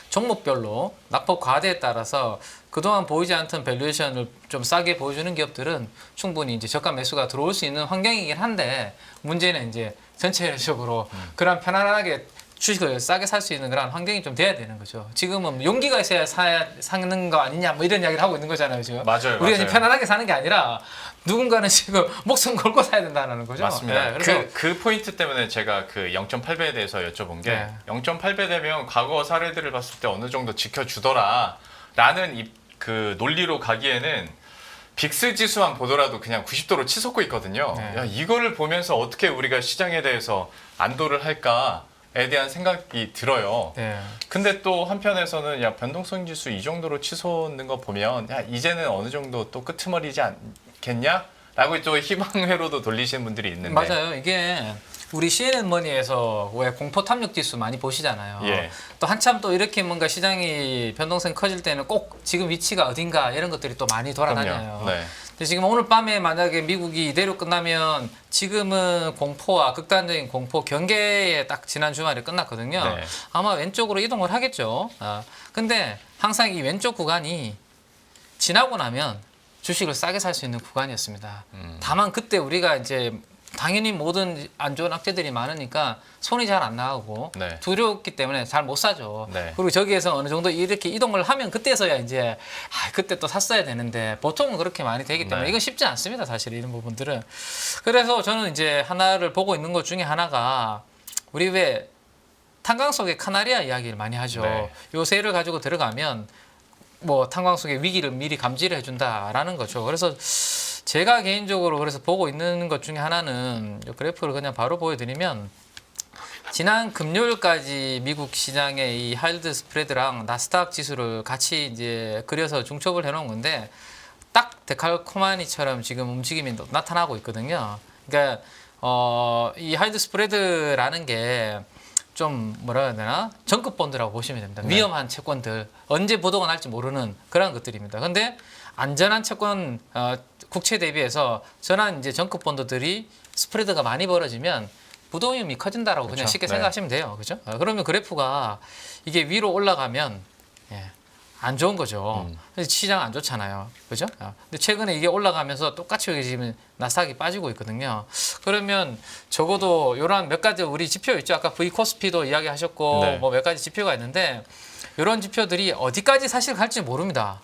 종목별로 낙폭 과대에 따라서 그동안 보이지 않던 밸류에이션을 좀 싸게 보여주는 기업들은 충분히 이제 저가 매수가 들어올 수 있는 환경이긴 한데 문제는 이제 전체적으로 그런 편안하게 주식을 싸게 살 수 있는 그런 환경이 좀 돼야 되는 거죠. 지금은 용기가 있어야 사는 거 아니냐 뭐 이런 이야기를 하고 있는 거잖아요. 지금. 맞아요. 우리가 맞아요. 편안하게 사는 게 아니라 누군가는 지금 목숨 걸고 사야 된다는 거죠. 맞습니다. 네, 그래서 그 포인트 때문에 제가 그 0.8배에 대해서 여쭤본 게 네. 0.8배 되면 과거 사례들을 봤을 때 어느 정도 지켜주더라라는 그 논리로 가기에는 빅스 지수만 보더라도 그냥 90도로 치솟고 있거든요. 네. 야, 이거를 보면서 어떻게 우리가 시장에 대해서 안도를 할까에 대한 생각이 들어요. 네. 근데 또 한편에서는 야 변동성 지수 이 정도로 치솟는 거 보면 야 이제는 어느 정도 또 끄트머리지 않겠냐?라고 또 희망회로도 돌리시는 분들이 있는데 맞아요. 이게 우리 CNN 머니에서 왜 공포 탐욕 지수 많이 보시잖아요. 예. 또 한참 또 이렇게 뭔가 시장이 변동성 커질 때는 꼭 지금 위치가 어딘가 이런 것들이 또 많이 돌아다녀요. 그럼요. 네. 근데 지금 오늘 밤에 만약에 미국이 이대로 끝나면 지금은 공포와 극단적인 공포 경계에 딱 지난 주말에 끝났거든요. 네. 아마 왼쪽으로 이동을 하겠죠. 근데 항상 이 왼쪽 구간이 지나고 나면 주식을 싸게 살 수 있는 구간이었습니다. 다만 그때 우리가 이제 당연히 모든 안 좋은 악재들이 많으니까 손이 잘 안 나가고 네. 두렵기 때문에 잘 못 사죠. 네. 그리고 저기에서 어느 정도 이렇게 이동을 하면 그때서야 이제 그때 또 샀어야 되는데 보통은 그렇게 많이 되기 때문에 네. 이건 쉽지 않습니다. 사실 이런 부분들은. 그래서 저는 이제 하나를 보고 있는 것 중에 하나가 우리 왜 탄광 속의 카나리아 이야기를 많이 하죠. 네. 요 새를 가지고 들어가면 뭐 탄광 속의 위기를 미리 감지를 해준다라는 거죠. 그래서 제가 개인적으로 그래서 보고 있는 것 중에 하나는 이 그래프를 그냥 바로 보여드리면 지난 금요일까지 미국 시장의 이 하이드 스프레드랑 나스닥 지수를 같이 이제 그려서 중첩을 해놓은 건데 딱 데칼코마니처럼 지금 움직임이 나타나고 있거든요. 그러니까 이 하이드 스프레드라는 게 좀 뭐라 해야 되나 정급 본드라고 보시면 됩니다. 네. 위험한 채권들 언제 보도가 날지 모르는 그런 것들입니다. 근데 안전한 채권 국채 대비해서 전환 이제 정급 본드들이 스프레드가 많이 벌어지면 부동위험이 커진다라고 그냥 그렇죠. 쉽게 네. 생각하시면 돼요. 그죠? 그러면 그래프가 이게 위로 올라가면 안 좋은 거죠. 시장 안 좋잖아요. 그죠? 근데 최근에 이게 올라가면서 똑같이 여기 지금 나스닥이 빠지고 있거든요. 그러면 적어도 이런 몇 가지 우리 지표 있죠. 아까 V 코스피도 이야기하셨고 네. 뭐 몇 가지 지표가 있는데 이런 지표들이 어디까지 사실 갈지 모릅니다.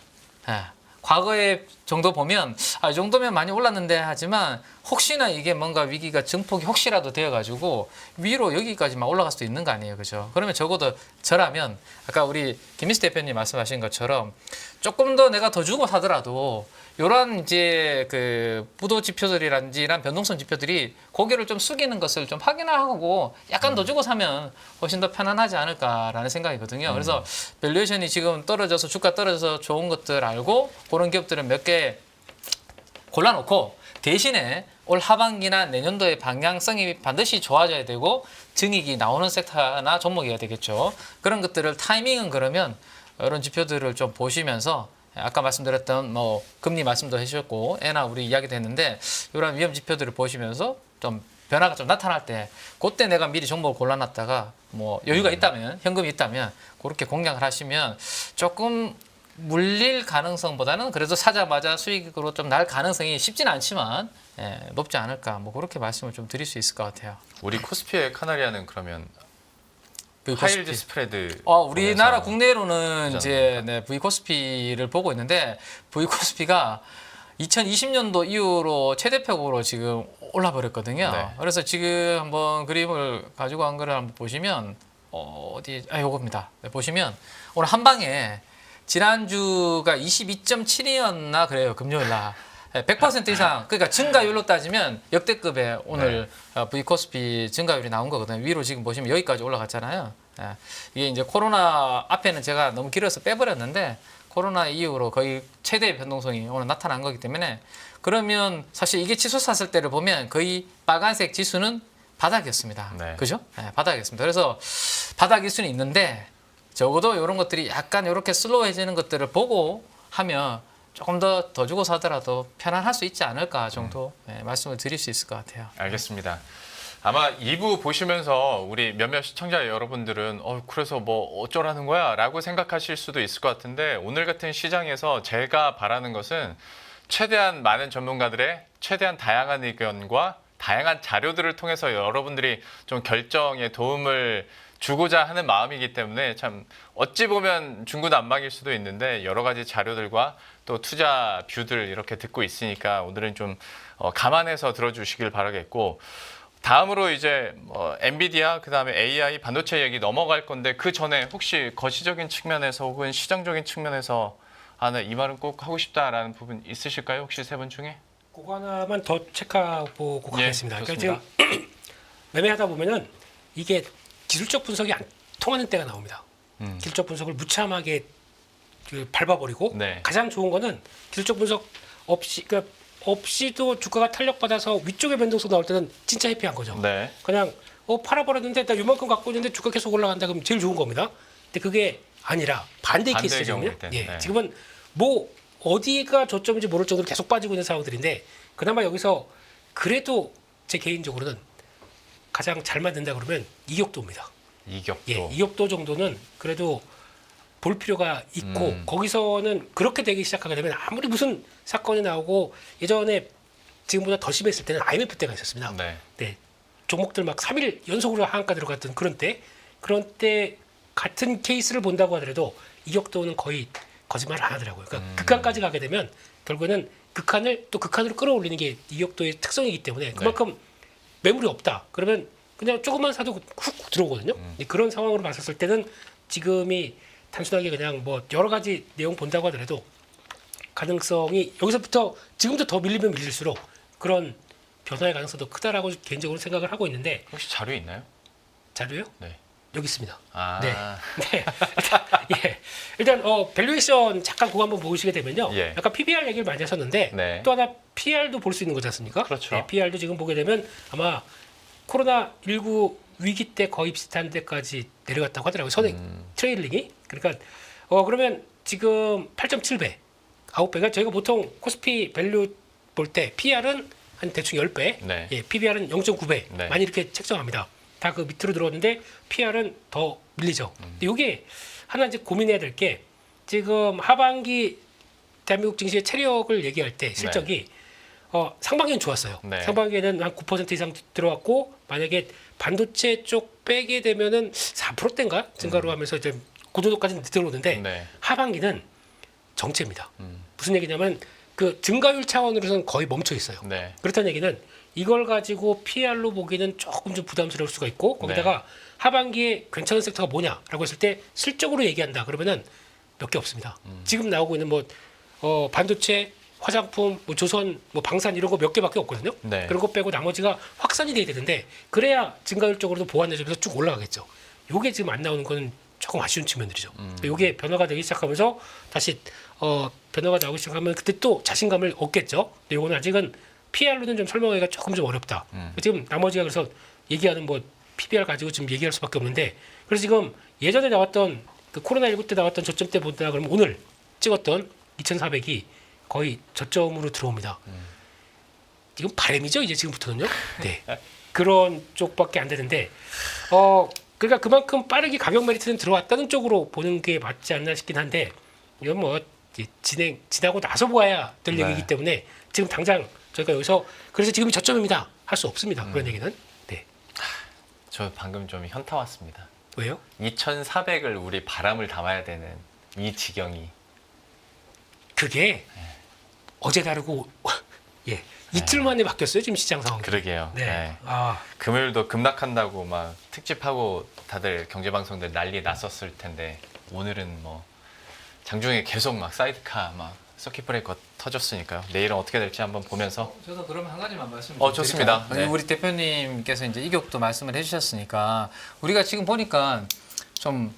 과거의 정도 보면 이 정도면 많이 올랐는데 하지만 혹시나 이게 뭔가 위기가 증폭이 혹시라도 되어가지고 위로 여기까지만 올라갈 수도 있는 거 아니에요, 그죠? 그러면 적어도 저라면 아까 우리 김민수 대표님 말씀하신 것처럼 조금 더 내가 더 주고 사더라도 이런 이제 그 부도 지표들이란지 이런 변동성 지표들이 고개를 좀 숙이는 것을 좀 확인하고 약간 더 주고 사면 훨씬 더 편안하지 않을까라는 생각이거든요. 그래서 밸류에이션이 지금 떨어져서 주가 떨어져서 좋은 것들 알고 그런 기업들은 몇 개 골라놓고 대신에 올 하반기나 내년도의 방향성이 반드시 좋아져야 되고 증익이 나오는 섹터나 종목이어야 되겠죠. 그런 것들을 타이밍은 그러면 이런 지표들을 좀 보시면서 아까 말씀드렸던 뭐 금리 말씀도 해주셨고 애나 우리 이야기도 했는데 이런 위험 지표들을 보시면서 좀 변화가 좀 나타날 때 그때 내가 미리 종목을 골라놨다가 뭐 여유가 있다면 현금이 있다면 그렇게 공략을 하시면 조금 물릴 가능성보다는 그래도 사자마자 수익으로 좀 날 가능성이 쉽지는 않지만 높지 않을까 뭐 그렇게 말씀을 좀 드릴 수 있을 것 같아요. 우리 코스피의 카나리아는 그러면 V 하이힐드 코스피. 스프레드 우리나라 보면서 국내로는 이제 V 코스피를 보고 있는데 V 코스피가 2020년도 이후로 최대폭으로 지금 올라버렸거든요. 네. 그래서 지금 한번 그림을 가지고 간 거를 한번 보시면 요겁니다. 보시면 오늘 한 방에 지난주가 22.7이었나 그래요. 금요일 날. 100% 이상 그러니까 증가율로 따지면 역대급의 오늘 V코스피 증가율이 나온 거거든요. 위로 지금 보시면 여기까지 올라갔잖아요. 이게 이제 코로나 앞에는 제가 너무 길어서 빼버렸는데 코로나 이후로 거의 최대의 변동성이 오늘 나타난 거기 때문에 그러면 사실 이게 치솟았을 때를 보면 거의 빨간색 지수는 바닥이었습니다. 네. 그죠? 바닥이었습니다. 그래서 바닥일 수는 있는데 적어도 이런 것들이 약간 이렇게 슬로우해지는 것들을 보고 하면 조금 더 주고 사더라도 편안할 수 있지 않을까 정도 말씀을 드릴 수 있을 것 같아요. 알겠습니다. 아마 2부 보시면서 우리 몇몇 시청자 여러분들은 그래서 뭐 어쩌라는 거야 라고 생각하실 수도 있을 것 같은데 오늘 같은 시장에서 제가 바라는 것은 최대한 많은 전문가들의 최대한 다양한 의견과 다양한 자료들을 통해서 여러분들이 좀 결정에 도움을 주고자 하는 마음이기 때문에 참 어찌 보면 중구난방일 수도 있는데 여러 가지 자료들과 또 투자 뷰들 이렇게 듣고 있으니까 오늘은 좀 감안해서 들어주시길 바라겠고 다음으로 이제 엔비디아 그다음에 AI 반도체 얘기 넘어갈 건데 그 전에 혹시 거시적인 측면에서 혹은 시장적인 측면에서 이 말은 꼭 하고 싶다라는 부분 있으실까요? 혹시 세 분 중에? 그거 하나만 더 체크하고 가겠습니다. 그러니까 좋습니다. 지금 매매하다 보면은 이게 기술적 분석이 안 통하는 때가 나옵니다. 기술적 분석을 무참하게 밟아버리고 네. 가장 좋은 거는 기술적 분석 없이도 주가가 탄력받아서 위쪽의 변동성 나올 때는 진짜 해피한 거죠. 네. 그냥 팔아버렸는데 나 이만큼 갖고 있는데 주가 계속 올라간다 그러면 제일 좋은 겁니다. 근데 그게 아니라 반대의 반대의 케이스거든요. 경우일 때는, 예, 네. 지금은 뭐 어디가 저점인지 모를 정도로 계속 빠지고 있는 상황들인데 그나마 여기서 그래도 제 개인적으로는 가장 잘 맞는다 그러면 이격도입니다. 이격도. 예, 이격도 정도는 그래도 볼 필요가 있고 거기서는 그렇게 되기 시작하게 되면 아무리 무슨 사건이 나오고 예전에 지금보다 더 심했을 때는 IMF 때가 있었습니다. 네. 네, 종목들 막 3일 연속으로 하한가 들어갔던 그런 때 같은 케이스를 본다고 하더라도 이격도는 거의 거짓말을 안 하더라고요. 그러니까 극한까지 가게 되면 결국에는 극한을 또 극한으로 끌어올리는 게 이격도의 특성이기 때문에 그만큼 매물이 없다. 그러면 그냥 조금만 사도 훅 들어오거든요. 그런 상황으로 봤었을 때는 지금이 단순하게 그냥 뭐 여러 가지 내용 본다고 하더라도 가능성이 여기서부터 지금도 더 밀리면 밀릴수록 그런 변화의 가능성도 크다라고 개인적으로 생각을 하고 있는데 혹시 자료 있나요? 자료요? 네. 여기 있습니다. 아. 네. 일단 밸류에이션 잠깐 그거 한번 보시게 되면요. 예. 약간 PBR 얘기를 많이 하셨는데 네. 또 하나 PR도 볼 수 있는 거지 않습니까? 그렇죠. 네, PR도 지금 보게 되면 아마 코로나19 위기 때 거의 비슷한 데까지 내려갔다고 하더라고요. 선행 트레일링이. 그러니까 그러면 지금 8.7배, 9배가 저희가 보통 코스피 밸류 볼 때 PR은 한 대충 10배, 네. 예, PBR은 0.9배 네. 많이 이렇게 책정합니다. 다 그 밑으로 들어오는데 PR은 더 밀리죠. 근데 이게 하나 이제 고민해야 될 게 지금 하반기 대한민국 증시의 체력을 얘기할 때 실적이 상반기는 좋았어요. 네. 상반기에는 한 9% 이상 들어왔고 만약에 반도체 쪽 빼게 되면은 4%대인가 증가로 하면서 이제 그 정도까지는 들어오는데 네. 하반기는 정체입니다. 무슨 얘기냐면 그 증가율 차원으로서는 거의 멈춰 있어요. 네. 그렇다는 얘기는 이걸 가지고 PR로 보기는 조금 좀 부담스러울 수가 있고 거기다가 하반기에 괜찮은 섹터가 뭐냐라고 했을 때 실적으로 얘기한다 그러면은 몇 개 없습니다. 지금 나오고 있는 반도체, 화장품, 조선, 방산 이런 거 몇 개밖에 없거든요. 네. 그런 거 빼고 나머지가 확산이 돼야 되는데 그래야 증가율적으로도 보완해주면서 쭉 올라가겠죠. 요게 지금 안 나오는 건 조금 아쉬운 측면들이죠. 요게 변화가 되기 시작하면서 다시 변화가 나오기 시작하면 그때 또 자신감을 얻겠죠. 근데 요거는 아직은 PR로는 좀 설명하기가 조금 좀 어렵다. 지금 나머지가 그래서 얘기하는 PBR 가지고 지금 얘기할 수밖에 없는데 그래서 지금 예전에 나왔던 그 코로나19 때 나왔던 저점 때 본다 그러면 오늘 찍었던 2,400이 거의 저점으로 들어옵니다. 지금 바람이죠 이제 지금부터는요. 네. 그런 쪽밖에 안 되는데 그러니까 그만큼 빠르게 가격 메리트는 들어왔다는 쪽으로 보는 게 맞지 않나 싶긴 한데 이건 이제 지나고 나서 보아야 될 네. 얘기이기 때문에 지금 당장 저희가 여기서 그래서 지금이 저점입니다 할 수 없습니다. 그런 얘기는. 네. 저 방금 좀 현타 왔습니다. 왜요? 2,400을 우리 바람을 담아야 되는 이 지경이 그게 어제 다르고 예 이틀 만에 바뀌었어요 지금 시장 상황이. 그러게요. 네. 네. 아 금요일도 급락한다고 막 특집하고 다들 경제방송들 난리 났었을 텐데 오늘은 장중에 계속 막 사이드카 막 서킷 브레이커 터졌으니까요. 내일은 어떻게 될지 한번 보면서. 저도 그럼 한 가지만 말씀드릴까요? 좋습니다. 네. 우리 대표님께서 이제 이격도 말씀을 해주셨으니까 우리가 지금 보니까 좀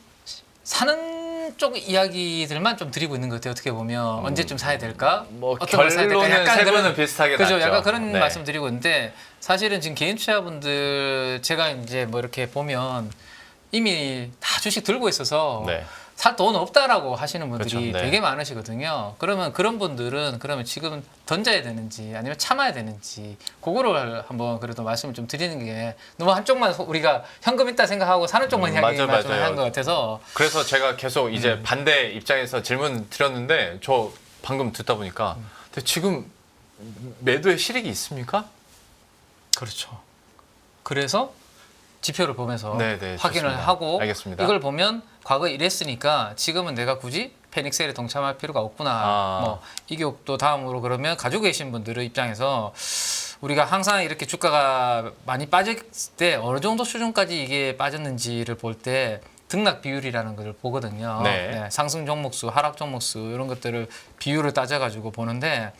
사는 쪽 이야기들만 좀 드리고 있는 것 같아요. 어떻게 보면 언제쯤 사야 될까? 뭐 어떤 걸 사야 될까? 결론은 약간 세 그런- 분은 비슷하게 그죠? 났죠. 약간 그런 네. 말씀 드리고 있는데 사실은 지금 개인 투자분들 제가 이제 뭐 이렇게 보면 이미 다 주식 들고 있어서 네. 살 돈 없다라고 하시는 분들이 그렇죠. 네. 되게 많으시거든요. 그러면 그런 분들은 그러면 지금 던져야 되는지 아니면 참아야 되는지 그거를 한번 그래도 말씀을 좀 드리는 게 너무 한쪽만 우리가 현금 있다 생각하고 사는 쪽만 이야기만 맞아요, 좀 맞아요. 한 것 같아서 그래서 제가 계속 이제 반대 입장에서 질문 드렸는데 저 방금 듣다 보니까 근데 지금 매도에 실익이 있습니까? 그렇죠. 그래서 지표를 보면서 네, 네, 확인을 좋습니다. 하고 알겠습니다. 이걸 보면 과거에 이랬으니까 지금은 내가 굳이 패닉셀에 동참할 필요가 없구나. 아. 뭐 이격도 다음으로 그러면 가지고 계신 분들의 입장에서 우리가 항상 이렇게 주가가 많이 빠질 때 어느 정도 수준까지 이게 빠졌는지를 볼 때 등락 비율이라는 걸 보거든요. 네. 상승 종목수, 하락 종목수 이런 것들을 비율을 따져가지고 보는데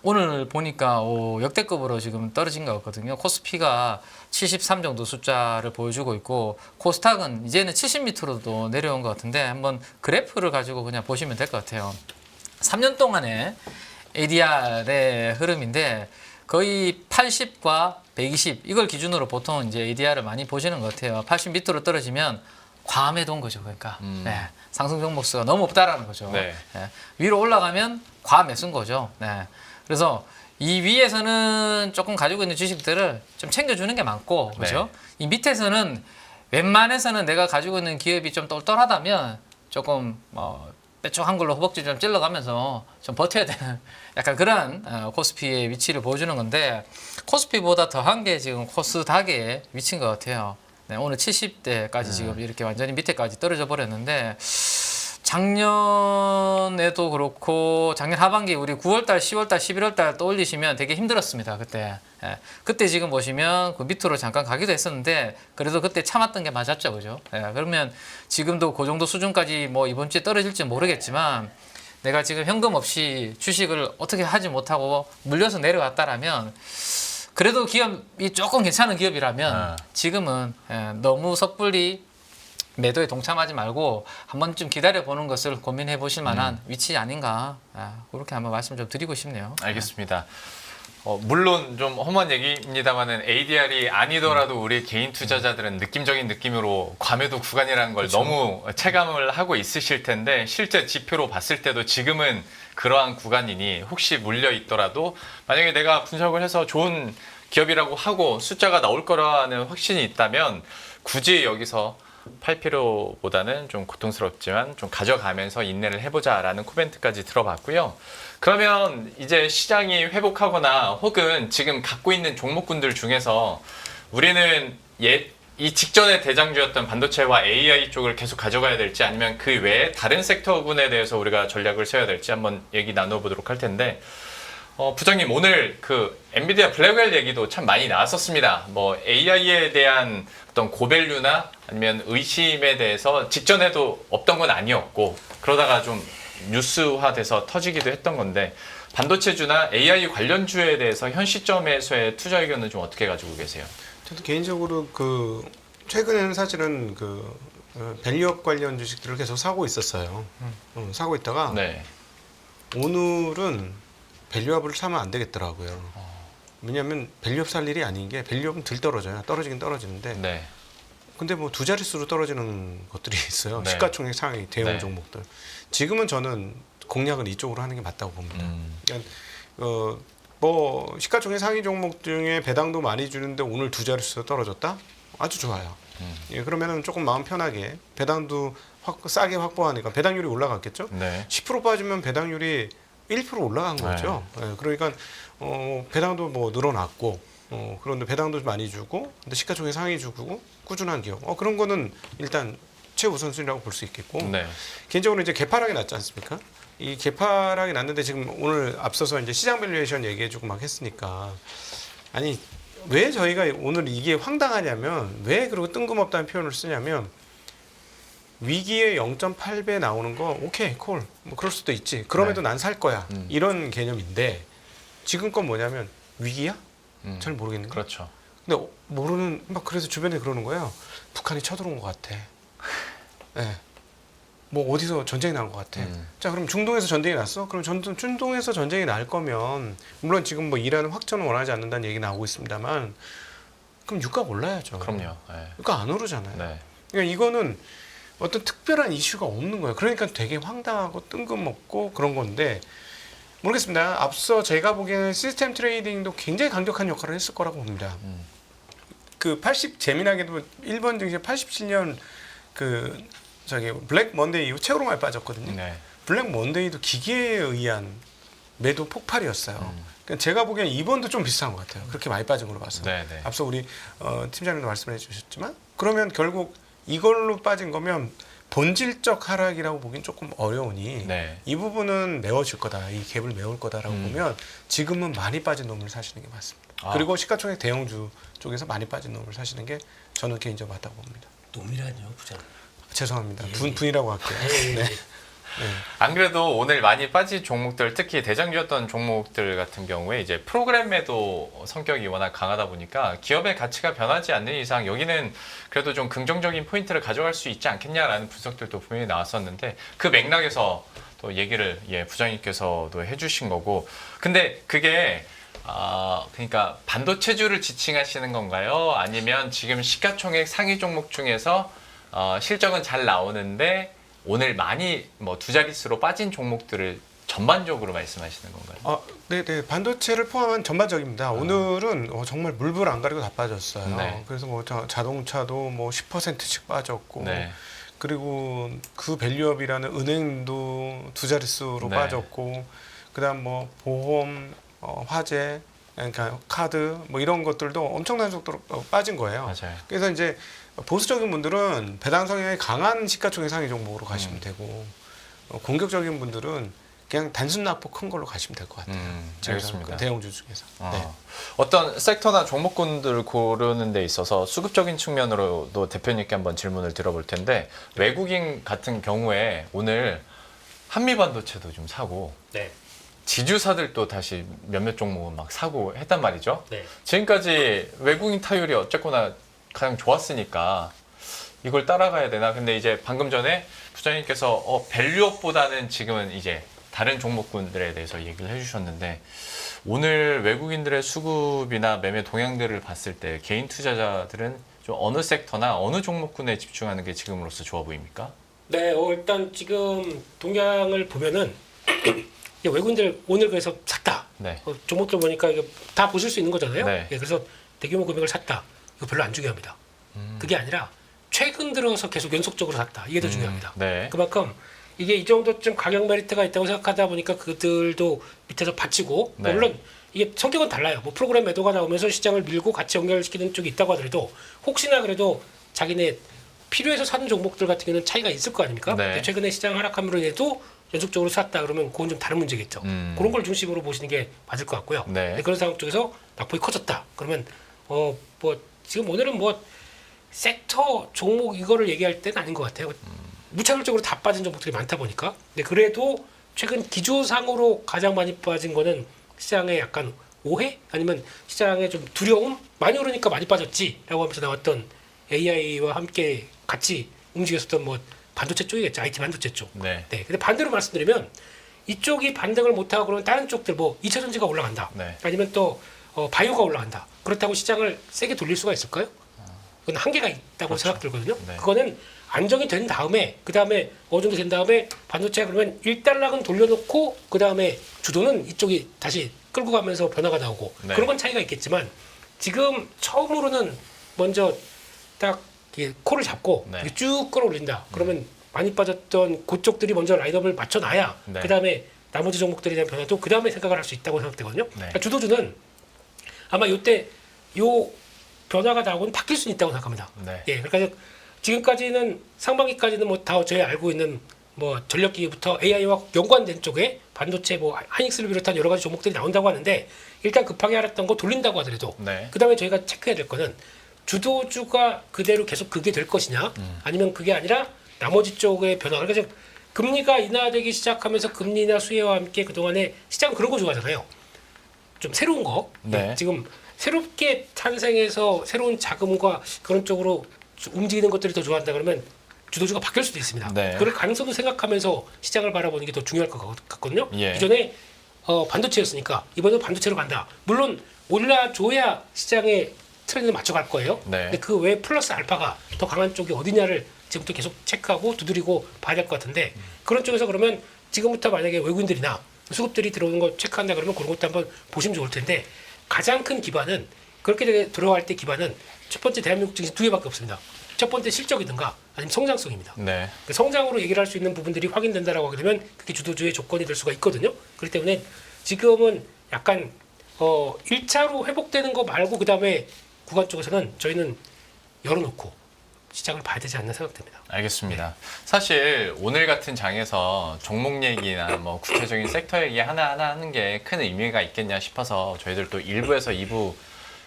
오늘 보니까 역대급으로 지금 떨어진 것 같거든요. 코스피가 73 정도 숫자를 보여주고 있고 코스닥은 이제는 70 밑으로도 내려온 것 같은데 한번 그래프를 가지고 그냥 보시면 될 것 같아요. 3년 동안의 ADR의 흐름인데 거의 80과 120 이걸 기준으로 보통 이제 ADR을 많이 보시는 것 같아요. 80 밑으로 떨어지면 과매도인 거죠. 그러니까 네, 상승 종목수가 너무 없다라는 거죠. 네. 네, 위로 올라가면 과매수인 거죠. 네. 그래서 이 위에서는 조금 가지고 있는 주식들을 좀 챙겨주는 게 많고, 그렇죠? 이 밑에서는 웬만해서는 내가 가지고 있는 기업이 좀 똘똘하다면 조금 빼쪽한 걸로 허벅지 좀 찔러가면서 좀 버텨야 되는 약간 그런 코스피의 위치를 보여주는 건데 코스피보다 더한 게 지금 코스닥의 위치인 것 같아요. 네, 오늘 70대까지 지금 이렇게 완전히 밑에까지 떨어져 버렸는데 작년에도 그렇고 작년 하반기 우리 9월달, 10월달, 11월달 떠올리시면 되게 힘들었습니다. 그때 그때 지금 보시면 그 밑으로 잠깐 가기도 했었는데 그래도 그때 참았던 게 맞았죠, 그죠? 그러면 지금도 그 정도 수준까지 뭐 이번 주에 떨어질지 모르겠지만 내가 지금 현금 없이 주식을 어떻게 하지 못하고 물려서 내려왔다라면 그래도 기업이 조금 괜찮은 기업이라면 지금은 너무 섣불리 매도에 동참하지 말고 한 번쯤 기다려보는 것을 고민해 보실 만한 위치 아닌가 그렇게 한번 말씀 좀 드리고 싶네요. 알겠습니다. 물론 좀 험한 얘기입니다만은 ADR이 아니더라도 우리 개인 투자자들은 느낌적인 느낌으로 과매도 구간이라는 걸 너무 체감을 하고 있으실 텐데 실제 지표로 봤을 때도 지금은 그러한 구간이니 혹시 물려 있더라도 만약에 내가 분석을 해서 좋은 기업이라고 하고 숫자가 나올 거라는 확신이 있다면 굳이 여기서 팔 필요보다는 좀 고통스럽지만 좀 가져가면서 인내를 해보자라는 코멘트까지 들어봤고요. 그러면 이제 시장이 회복하거나 혹은 지금 갖고 있는 종목군들 중에서 우리는 이 직전의 대장주였던 반도체와 AI 쪽을 계속 가져가야 될지 아니면 그 외에 다른 섹터군에 대해서 우리가 전략을 세워야 될지 한번 얘기 나눠보도록 할 텐데 부장님 오늘 그 엔비디아 블랙웰 얘기도 참 많이 나왔었습니다. 뭐 AI에 대한 어떤 고밸류나 아니면 의심에 대해서 직전에도 없던 건 아니었고 그러다가 좀 뉴스화돼서 터지기도 했던 건데 반도체주나 AI 관련주에 대해서 현 시점에서의 투자 의견은 좀 어떻게 가지고 계세요? 저도 개인적으로 그 최근에는 사실은 그 밸류업 관련 주식들을 계속 사고 있었어요. 사고 있다가 네. 오늘은 밸류업을 사면 안 되겠더라고요. 왜냐하면 밸류업 살 일이 아닌 게 밸류업은 덜 떨어져요. 떨어지긴 떨어지는데 네. 근데 뭐 두 자릿수로 떨어지는 것들이 있어요. 네. 시가총액 상위 대형 네. 종목들. 지금은 저는 공략은 이쪽으로 하는 게 맞다고 봅니다. 그러니까 뭐 시가총액 상위 종목 중에 배당도 많이 주는데 오늘 두 자릿수 떨어졌다? 아주 좋아요. 예, 그러면은 조금 마음 편하게 배당도 싸게 확보하니까 배당률이 올라갔겠죠? 네. 10% 빠지면 배당률이 1% 올라간 거죠. 예, 그러니까 배당도 뭐 늘어났고 그런데 배당도 많이 주고 근데 시가총액 상위 주고 꾸준한 기업. 그런 거는 일단 최우선순위라고 볼 수 있겠고 네. 개인적으로 이제 개파락이 났지 않습니까? 이 개파락이 났는데 지금 오늘 앞서서 이제 시장 밸류에이션 얘기해주고 막 했으니까 아니 왜 저희가 오늘 이게 황당하냐면 왜 그리고 뜬금없다는 표현을 쓰냐면 위기에 0.8배 나오는 거 오케이 콜 뭐 그럴 수도 있지. 그럼에도 난 살 거야. 이런 개념인데 지금 건 뭐냐면 위기야? 잘 모르겠는 거. 그렇죠. 근데 모르는 막 그래서 주변에 그러는 거예요. 북한이 쳐들어온 것 같아. 네. 뭐 어디서 전쟁이 난 것 같아. 자 그럼 중동에서 전쟁이 났어? 그럼 중동에서 전쟁이 날 거면 물론 지금 뭐 이란 확전을 원하지 않는다는 얘기 나오고 있습니다만 그럼 유가가 올라야죠. 그럼요. 네. 유가 안 오르잖아요. 네. 그러니까 이거는 어떤 특별한 이슈가 없는 거예요. 그러니까 되게 황당하고 뜬금없고 그런 건데 모르겠습니다. 앞서 제가 보기에는 시스템 트레이딩도 굉장히 강력한 역할을 했을 거라고 봅니다. 그 재미나게도 일본 증시 87년 그 저기 블랙 먼데이 이후 최고로 많이 빠졌거든요. 네. 블랙 먼데이도 기계에 의한 매도 폭발이었어요. 그러니까 제가 보기엔 이번도 좀 비슷한 것 같아요. 그렇게 많이 빠진 걸로 봐서. 네, 네. 앞서 우리 팀장님도 말씀해 주셨지만 그러면 결국 이걸로 빠진 거면 본질적 하락이라고 보기엔 조금 어려우니 네. 이 부분은 메워질 거다. 이 갭을 메울 거다라고 보면 지금은 많이 빠진 놈을 사시는 게 맞습니다. 아. 그리고 시가총액 대형주 쪽에서 많이 빠진 놈을 사시는 게 저는 개인적으로 맞다고 봅니다. 놈이라뇨 부장님. 죄송합니다. 분이라고 할게요. 네. 안 그래도 오늘 많이 빠진 종목들, 특히 대장주였던 종목들 같은 경우에 이제 프로그램 매도 성격이 워낙 강하다 보니까 기업의 가치가 변하지 않는 이상 여기는 그래도 좀 긍정적인 포인트를 가져갈 수 있지 않겠냐라는 분석들도 분명히 나왔었는데 그 맥락에서 또 얘기를 부장님께서도 해주신 거고, 근데 그게 그러니까 반도체주를 지칭하시는 건가요? 아니면 지금 시가총액 상위 종목 중에서 실적은 잘 나오는데 오늘 많이 뭐 두 자릿수로 빠진 종목들을 전반적으로 말씀하시는 건가요? 네. 반도체를 포함한 전반적입니다. 오늘은 정말 물불 안 가리고 다 빠졌어요. 네. 그래서 뭐 자동차도 뭐 10%씩 빠졌고, 네. 그리고 그 밸류업이라는 은행도 두 자릿수로 네. 빠졌고, 그다음 뭐 보험, 화재, 그러니까 카드 뭐 이런 것들도 엄청난 속도로 빠진 거예요. 맞아요. 그래서 이제 보수적인 분들은 배당 성향이 강한 시가총액 상위 종목으로 가시면 되고, 공격적인 분들은 그냥 단순 낙폭 큰 걸로 가시면 될 것 같아요. 알겠습니다. 대형주 중에서. 네. 어떤 섹터나 종목군들을 고르는 데 있어서 수급적인 측면으로도 대표님께 한번 질문을 드려볼 텐데, 외국인 같은 경우에 오늘 한미반도체도 좀 사고 네. 지주사들도 다시 몇몇 종목은 막 사고 했단 말이죠. 네. 지금까지 외국인 타율이 어쨌거나 가장 좋았으니까 이걸 따라가야 되나? 근데 이제 방금 전에 부장님께서 밸류업보다는 지금은 이제 다른 종목군들에 대해서 얘기를 해주셨는데, 오늘 외국인들의 수급이나 매매 동향들을 봤을 때 개인 투자자들은 좀 어느 섹터나 어느 종목군에 집중하는 게 지금으로서 좋아 보입니까? 네, 일단 지금 동향을 보면은 외국인들 오늘 그래서 샀다. 네. 종목들 보니까 이거 다 보실 수 있는 거잖아요. 네. 그래서 대규모 금액을 샀다. 이거 별로 안 중요합니다. 그게 아니라 최근 들어서 계속 연속적으로 샀다. 이게 더 중요합니다. 네. 그만큼 이게 이 정도쯤 가격 메리트가 있다고 생각하다 보니까 그들도 밑에서 받치고, 네. 물론 이게 성격은 달라요. 뭐 프로그램 매도가 나오면서 시장을 밀고 같이 연결시키는 쪽이 있다고 하더라도 혹시나 그래도 자기네 필요해서 사는 종목들 같은 경우는 차이가 있을 거 아닙니까? 네. 근데 최근에 시장 하락함으로 인해도 연속적으로 샀다 그러면 그건 좀 다른 문제겠죠. 그런 걸 중심으로 보시는 게 맞을 것 같고요. 네. 근데 그런 상황 쪽에서 낙폭이 커졌다. 그러면 뭐 지금 오늘은 뭐 섹터 종목 이거를 얘기할 때는 아닌 것 같아요. 무차별적으로 다 빠진 종목들이 많다 보니까. 근데 그래도 최근 기조상으로 가장 많이 빠진 거는 시장의 약간 오해 아니면 시장의 좀 두려움, 많이 오르니까 많이 빠졌지라고 하면서 나왔던 AI와 함께 같이 움직였었던 뭐 반도체 쪽이겠죠. IT 반도체 쪽. 네. 네. 근데 반대로 말씀드리면 이쪽이 반등을 못하고 그러면 다른 쪽들 뭐 2차 전지가 올라간다. 네. 아니면 또 바이오가 올라간다. 그렇다고 시장을 세게 돌릴 수가 있을까요? 그건 한계가 있다고 그렇죠. 생각 들거든요. 네. 그거는 안정이 된 다음에, 그 다음에 어느 정도 된 다음에 반도체가 그러면 1달락은 돌려놓고 그 다음에 주도는 이쪽이 다시 끌고 가면서 변화가 나오고 네. 그런 건 차이가 있겠지만, 지금 처음으로는 먼저 딱 코를 잡고 네. 이렇게 쭉 끌어올린다. 그러면 많이 빠졌던 그쪽들이 먼저 라인업을 맞춰놔야 네. 그 다음에 나머지 종목들에 대한 변화도 그 다음에 생각을 할 수 있다고 생각되거든요. 네. 그러니까 주도주는 아마 이때 요 변화가 나오고는 바뀔 수 있다고 생각합니다. 네. 예, 그러니까 지금까지는 상반기까지는 뭐 다 저희 알고 있는 뭐 전력기부터 AI와 연관된 쪽에 반도체 뭐 하이닉스를 비롯한 여러 가지 종목들이 나온다고 하는데, 일단 급하게 알았던 거 돌린다고 하더라도 네. 그 다음에 저희가 체크해야 될 거는 주도주가 그대로 계속 그게 될 것이냐, 아니면 그게 아니라 나머지 쪽의 변화가 그래서 금리가 인하되기 시작하면서 금리 인하 수혜와 함께 그동안에 시장은 그런 거 좋아하잖아요. 좀 새로운 거. 네. 지금 새롭게 탄생해서 새로운 자금과 그런 쪽으로 움직이는 것들을 더 좋아한다 그러면 주도주가 바뀔 수도 있습니다. 네. 그럴 가능성도 생각하면서 시장을 바라보는 게 더 중요할 것 같거든요. 예. 이전에 반도체였으니까 이번에는 반도체로 간다. 물론 올라줘야 시장의 트렌드를 맞춰갈 거예요. 네. 근데 그 외에 플러스 알파가 더 강한 쪽이 어디냐를 지금부터 계속 체크하고 두드리고 봐야 될 것 같은데 그런 쪽에서 그러면 지금부터 만약에 외국인들이나 수급들이 들어오는 거 체크한다 그러면 그런 것도 한번 보시면 좋을 텐데 가장 큰 기반은 그렇게 들어갈 때 기반은 첫 번째 대한민국 증시 두 개밖에 없습니다. 첫 번째 실적이든가 아니면 성장성입니다. 네. 그 성장으로 얘기를 할 수 있는 부분들이 확인된다라고 하게 되면 그게 주도주의 조건이 될 수가 있거든요. 그렇기 때문에 지금은 약간 1차로 회복되는 거 말고 그다음에 구간 쪽에서는 저희는 열어놓고 시장을 봐야 되지 않나 생각됩니다. 알겠습니다. 사실 오늘 같은 장에서 종목 얘기나 뭐 구체적인 섹터 얘기 하나하나 하는 게 큰 의미가 있겠냐 싶어서 저희들도 1부에서 2부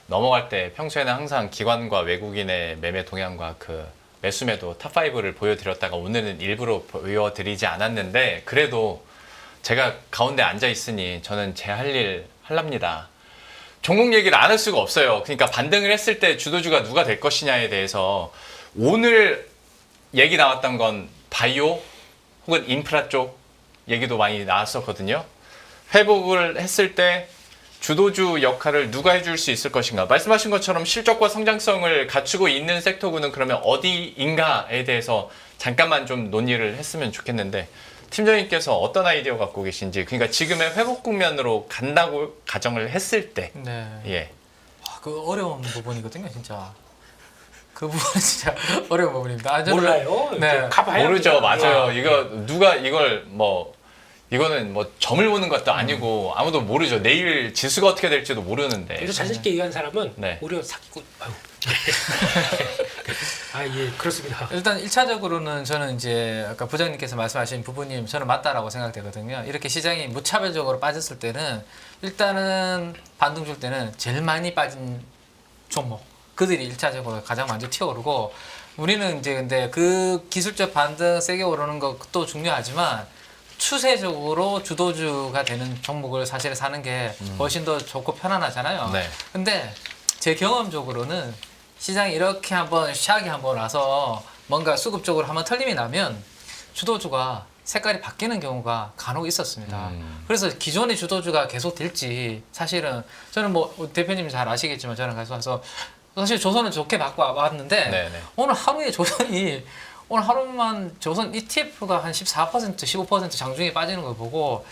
넘어갈 때 평소에는 항상 기관과 외국인의 매매 동향과 그 매수매도 탑5를 보여드렸다가 오늘은 일부러 보여드리지 않았는데 그래도 제가 가운데 앉아 있으니 저는 제 할 일 할랍니다. 종목 얘기를 안 할 수가 없어요. 그러니까 반등을 했을 때 주도주가 누가 될 것이냐에 대해서 오늘 얘기 나왔던 건 바이오 혹은 인프라 쪽 얘기도 많이 나왔었거든요. 회복을 했을 때 주도주 역할을 누가 해줄 수 있을 것인가. 말씀하신 것처럼 실적과 성장성을 갖추고 있는 섹터군은 그러면 어디인가에 대해서 잠깐만 좀 논의를 했으면 좋겠는데 팀장님께서 어떤 아이디어 갖고 계신지 그러니까 지금의 회복 국면으로 간다고 가정을 했을 때 네. 예. 그 어려운 부분이거든요, 진짜. 그 부분은 진짜 어려운 부분입니다. 아, 저는- 몰라요. 네. 가봐야 모르죠. 합니다. 맞아요. 예. 이거 누가 이걸 뭐 이거는 뭐 점을 보는 것도 아니고 아무도 모르죠. 내일 지수가 어떻게 될지도 모르는데. 그래서 자신 있게 얘기한 사람은 네. 오히려 사고 아유. 예, 그렇습니다. 일단 1차적으로는 저는 이제 아까 부장님께서 말씀하신 부분이 저는 맞다라고 생각되거든요. 이렇게 시장이 무차별적으로 빠졌을 때는 일단은 반등 줄 때는 제일 많이 빠진 종목 그들이 1차적으로 가장 먼저 튀어오르고 우리는 이제 근데 그 기술적 반등 세게 오르는 것도 중요하지만 추세적으로 주도주가 되는 종목을 사실 사는 게 훨씬 더 좋고 편안하잖아요. 네. 근데 제 경험적으로는 시장이 이렇게 한번 샥이 한번 와서 뭔가 수급적으로 한번 털림이 나면 주도주가 색깔이 바뀌는 경우가 간혹 있었습니다. 그래서 기존의 주도주가 계속 될지 사실은 저는 뭐 대표님 잘 아시겠지만 저는 가서 사실 조선은 좋게 받고 왔는데 네네. 오늘 하루에 조선이 오늘 하루만 조선 ETF가 한 14%, 15% 장중에 빠지는 걸 보고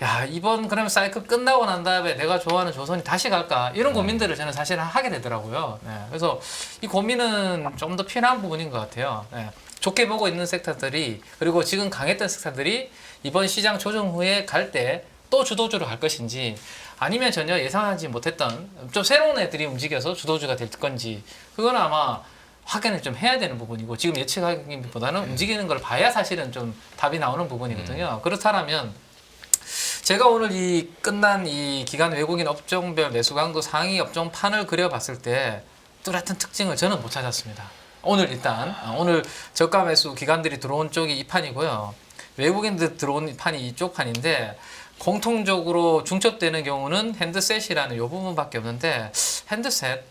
야 이번 그러면 사이클 끝나고 난 다음에 내가 좋아하는 조선이 다시 갈까 이런 고민들을 저는 사실 하게 되더라고요. 네, 그래서 이 고민은 좀 더 필요한 부분인 것 같아요. 네, 좋게 보고 있는 섹터들이 그리고 지금 강했던 섹터들이 이번 시장 조정 후에 갈 때 또 주도주로 갈 것인지 아니면 전혀 예상하지 못했던 좀 새로운 애들이 움직여서 주도주가 될 건지 그건 아마 확인을 좀 해야 되는 부분이고 지금 예측하기보다는 움직이는 걸 봐야 사실은 좀 답이 나오는 부분이거든요. 그렇다면 제가 오늘 이 끝난 이 기간 외국인 업종별 매수 강도 상위 업종 판을 그려봤을 때 뚜렷한 특징을 저는 못 찾았습니다. 오늘 일단 오늘 저가 매수 기관들이 들어온 쪽이 이 판이고요. 외국인들 들어온 판이 이쪽 판인데 공통적으로 중첩되는 경우는 핸드셋이라는 이 부분밖에 없는데 핸드셋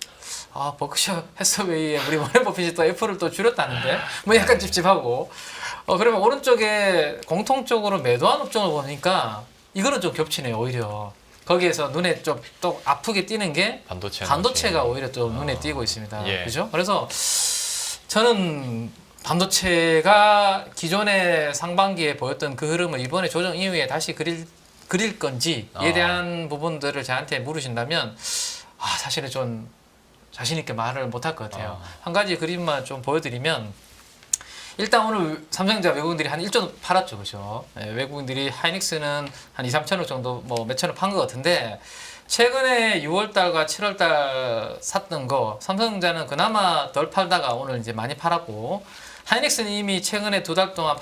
버크셔 해서웨이에 우리 워렌 버핏이 또 애플을 또 줄였다는데 뭐 약간 찝찝하고 그러면 오른쪽에 공통적으로 매도한 업종을 보니까 이거는 좀 겹치네요 오히려 거기에서 눈에 좀 또 아프게 띄는 게 반도체가 오히려 좀 눈에 띄고 있습니다. 예. 그죠? 그래서 저는 반도체가 기존의 상반기에 보였던 그 흐름을 이번에 조정 이후에 다시 그릴 건지에 대한 부분들을 저한테 물으신다면 사실은 좀 자신 있게 말을 못할 것 같아요. 한 가지 그림만 좀 보여드리면 일단 오늘 삼성전자 외국인들이 한 1조 팔았죠, 그죠? 네, 외국인들이 하이닉스는 한 2, 3천억 정도 뭐 몇천억 판 것 같은데 최근에 6월달과 7월달 샀던 거 삼성전자는 그나마 덜 팔다가 오늘 이제 많이 팔았고 하이닉스는 이미 최근에 2달 동안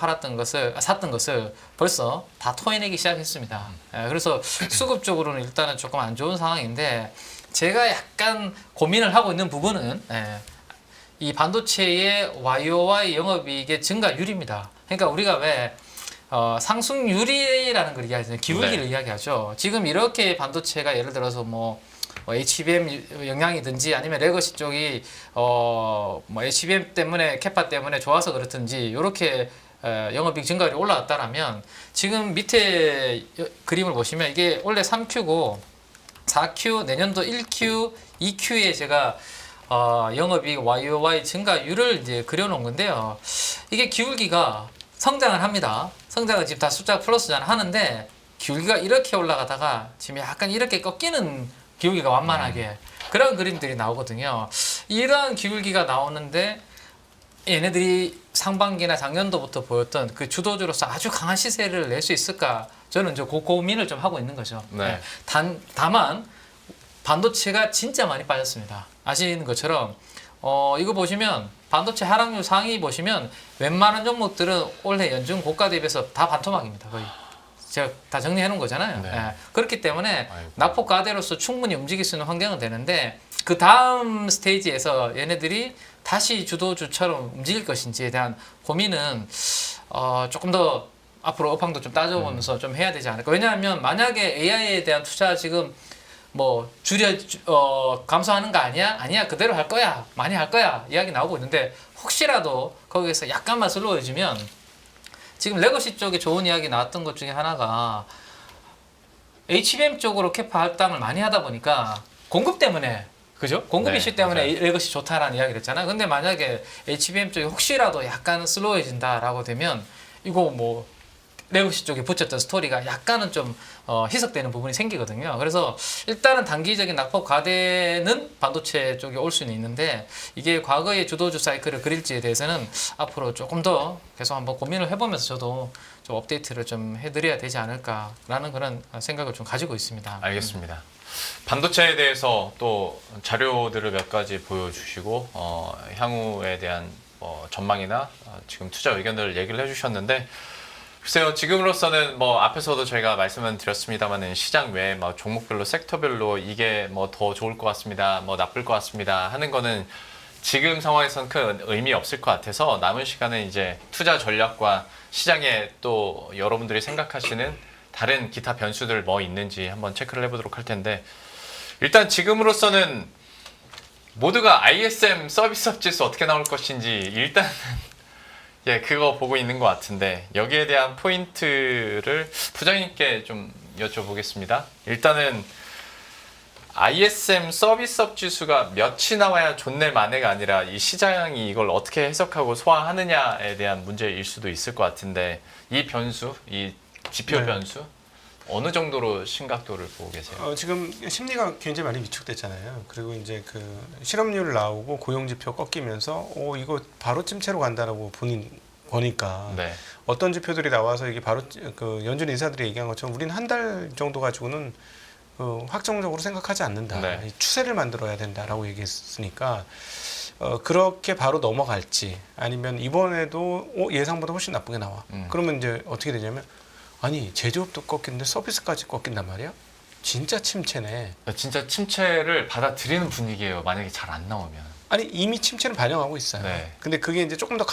샀던 것을 벌써 다 토해내기 시작했습니다. 그래서 수급적으로는 일단은 조금 안 좋은 상황인데 제가 약간 고민을 하고 있는 부분은 이 반도체의 YOY 영업이익의 증가율입니다. 그러니까 우리가 왜 상승률이라는 걸 이야기하잖아요. 기울기를 네. 이야기하죠. 지금 이렇게 반도체가 예를 들어서 뭐 HBM 영향이든지 아니면 레거시 쪽이 뭐 HBM 때문에 캐파 때문에 좋아서 그렇든지 이렇게 영업이익 증가율이 올라왔다라면 지금 밑에 그림을 보시면 이게 원래 3Q고 4Q 내년도 1Q, 2Q에 제가 영업이익 YOY 증가율을 이제 그려놓은 건데요. 이게 기울기가 성장을 합니다. 성장은 지금 다 숫자 플러스잖아 하는데 기울기가 이렇게 올라가다가 지금 약간 이렇게 꺾이는 기울기가 완만하게 그런 그림들이 나오거든요. 이런 기울기가 나오는데 얘네들이 상반기나 작년도부터 보였던 그 주도주로서 아주 강한 시세를 낼 수 있을까? 저는 이제 그 고민을 좀 하고 있는 거죠. 네. 다만 반도체가 진짜 많이 빠졌습니다. 아시는 것처럼 이거 보시면 반도체 하락률 상위 보시면 웬만한 종목들은 올해 연중 고가 대비해서 다 반토막입니다. 거의. 제가 다 정리해 놓은 거잖아요. 네. 예. 그렇기 때문에 아이고. 낙폭과대로서 충분히 움직일 수 있는 환경은 되는데 그 다음 스테이지에서 얘네들이 다시 주도주처럼 움직일 것인지에 대한 고민은 조금 더 앞으로 업황도 좀 따져보면서 좀 해야 되지 않을까. 왜냐하면 만약에 AI에 대한 투자 지금 뭐 감소하는 거 아니야? 아니야, 그대로 할 거야, 많이 할 거야 이야기 나오고 있는데 혹시라도 거기에서 약간만 슬로워지면 지금 레거시 쪽에 좋은 이야기 나왔던 것 중에 하나가 HBM 쪽으로 캐파 할당을 많이 하다 보니까 공급 때문에 그죠? 공급 네, 이슈 때문에 맞아요. 레거시 좋다라는 이야기를 했잖아요. 근데 만약에 HBM 쪽이 혹시라도 약간 슬로워진다라고 되면 이거 뭐 레거시 쪽에 붙였던 스토리가 약간은 좀 희석되는 부분이 생기거든요. 그래서 일단은 단기적인 낙폭 과대는 반도체 쪽에 올 수는 있는데 이게 과거의 주도주 사이클을 그릴지에 대해서는 앞으로 조금 더 계속 한번 고민을 해보면서 저도 좀 업데이트를 좀 해드려야 되지 않을까라는 그런 생각을 좀 가지고 있습니다. 알겠습니다. 반도체에 대해서 또 자료들을 몇 가지 보여주시고 향후에 대한 전망이나 지금 투자 의견들을 얘기를 해주셨는데 글쎄요, 지금으로서는 뭐 앞에서도 저희가 말씀을 드렸습니다만은 시장 외에 막 종목별로 섹터별로 이게 뭐 더 좋을 것 같습니다, 뭐 나쁠 것 같습니다 하는 거는 지금 상황에서는 큰 의미 없을 것 같아서 남은 시간은 이제 투자 전략과 시장에 또 여러분들이 생각하시는 다른 기타 변수들 뭐 있는지 한번 체크를 해보도록 할 텐데 일단 지금으로서는 모두가 ISM 서비스업 지수 어떻게 나올 것인지 일단은 예, 그거 보고 있는 것 같은데 여기에 대한 포인트를 부장님께 좀 여쭤보겠습니다. 일단은 ISM 서비스업 지수가 몇이 나와야 존내 만회가 아니라 이 시장이 이걸 어떻게 해석하고 소화하느냐에 대한 문제일 수도 있을 것 같은데 이 변수, 이 지표 네. 변수 어느 정도로 심각도를 보고 계세요? 지금 심리가 굉장히 많이 위축됐잖아요. 그리고 이제 그 실업률 나오고 고용 지표 꺾이면서 이거 바로 침체로 간다라고 보니까 네, 어떤 지표들이 나와서 이게 바로 그 연준 인사들이 얘기한 것처럼 우리는 한 달 정도 가지고는 확정적으로 생각하지 않는다. 네. 추세를 만들어야 된다라고 얘기했으니까 그렇게 바로 넘어갈지 아니면 이번에도 예상보다 훨씬 나쁘게 나와. 그러면 이제 어떻게 되냐면 아니 제조업도 꺾이는데 서비스까지 꺾인단 말이야? 진짜 침체네. 진짜 침체를 받아들이는 분위기예요. 만약에 잘 안 나오면. 아니 이미 침체는 반영하고 있어요. 네. 근데 그게 이제 조금 더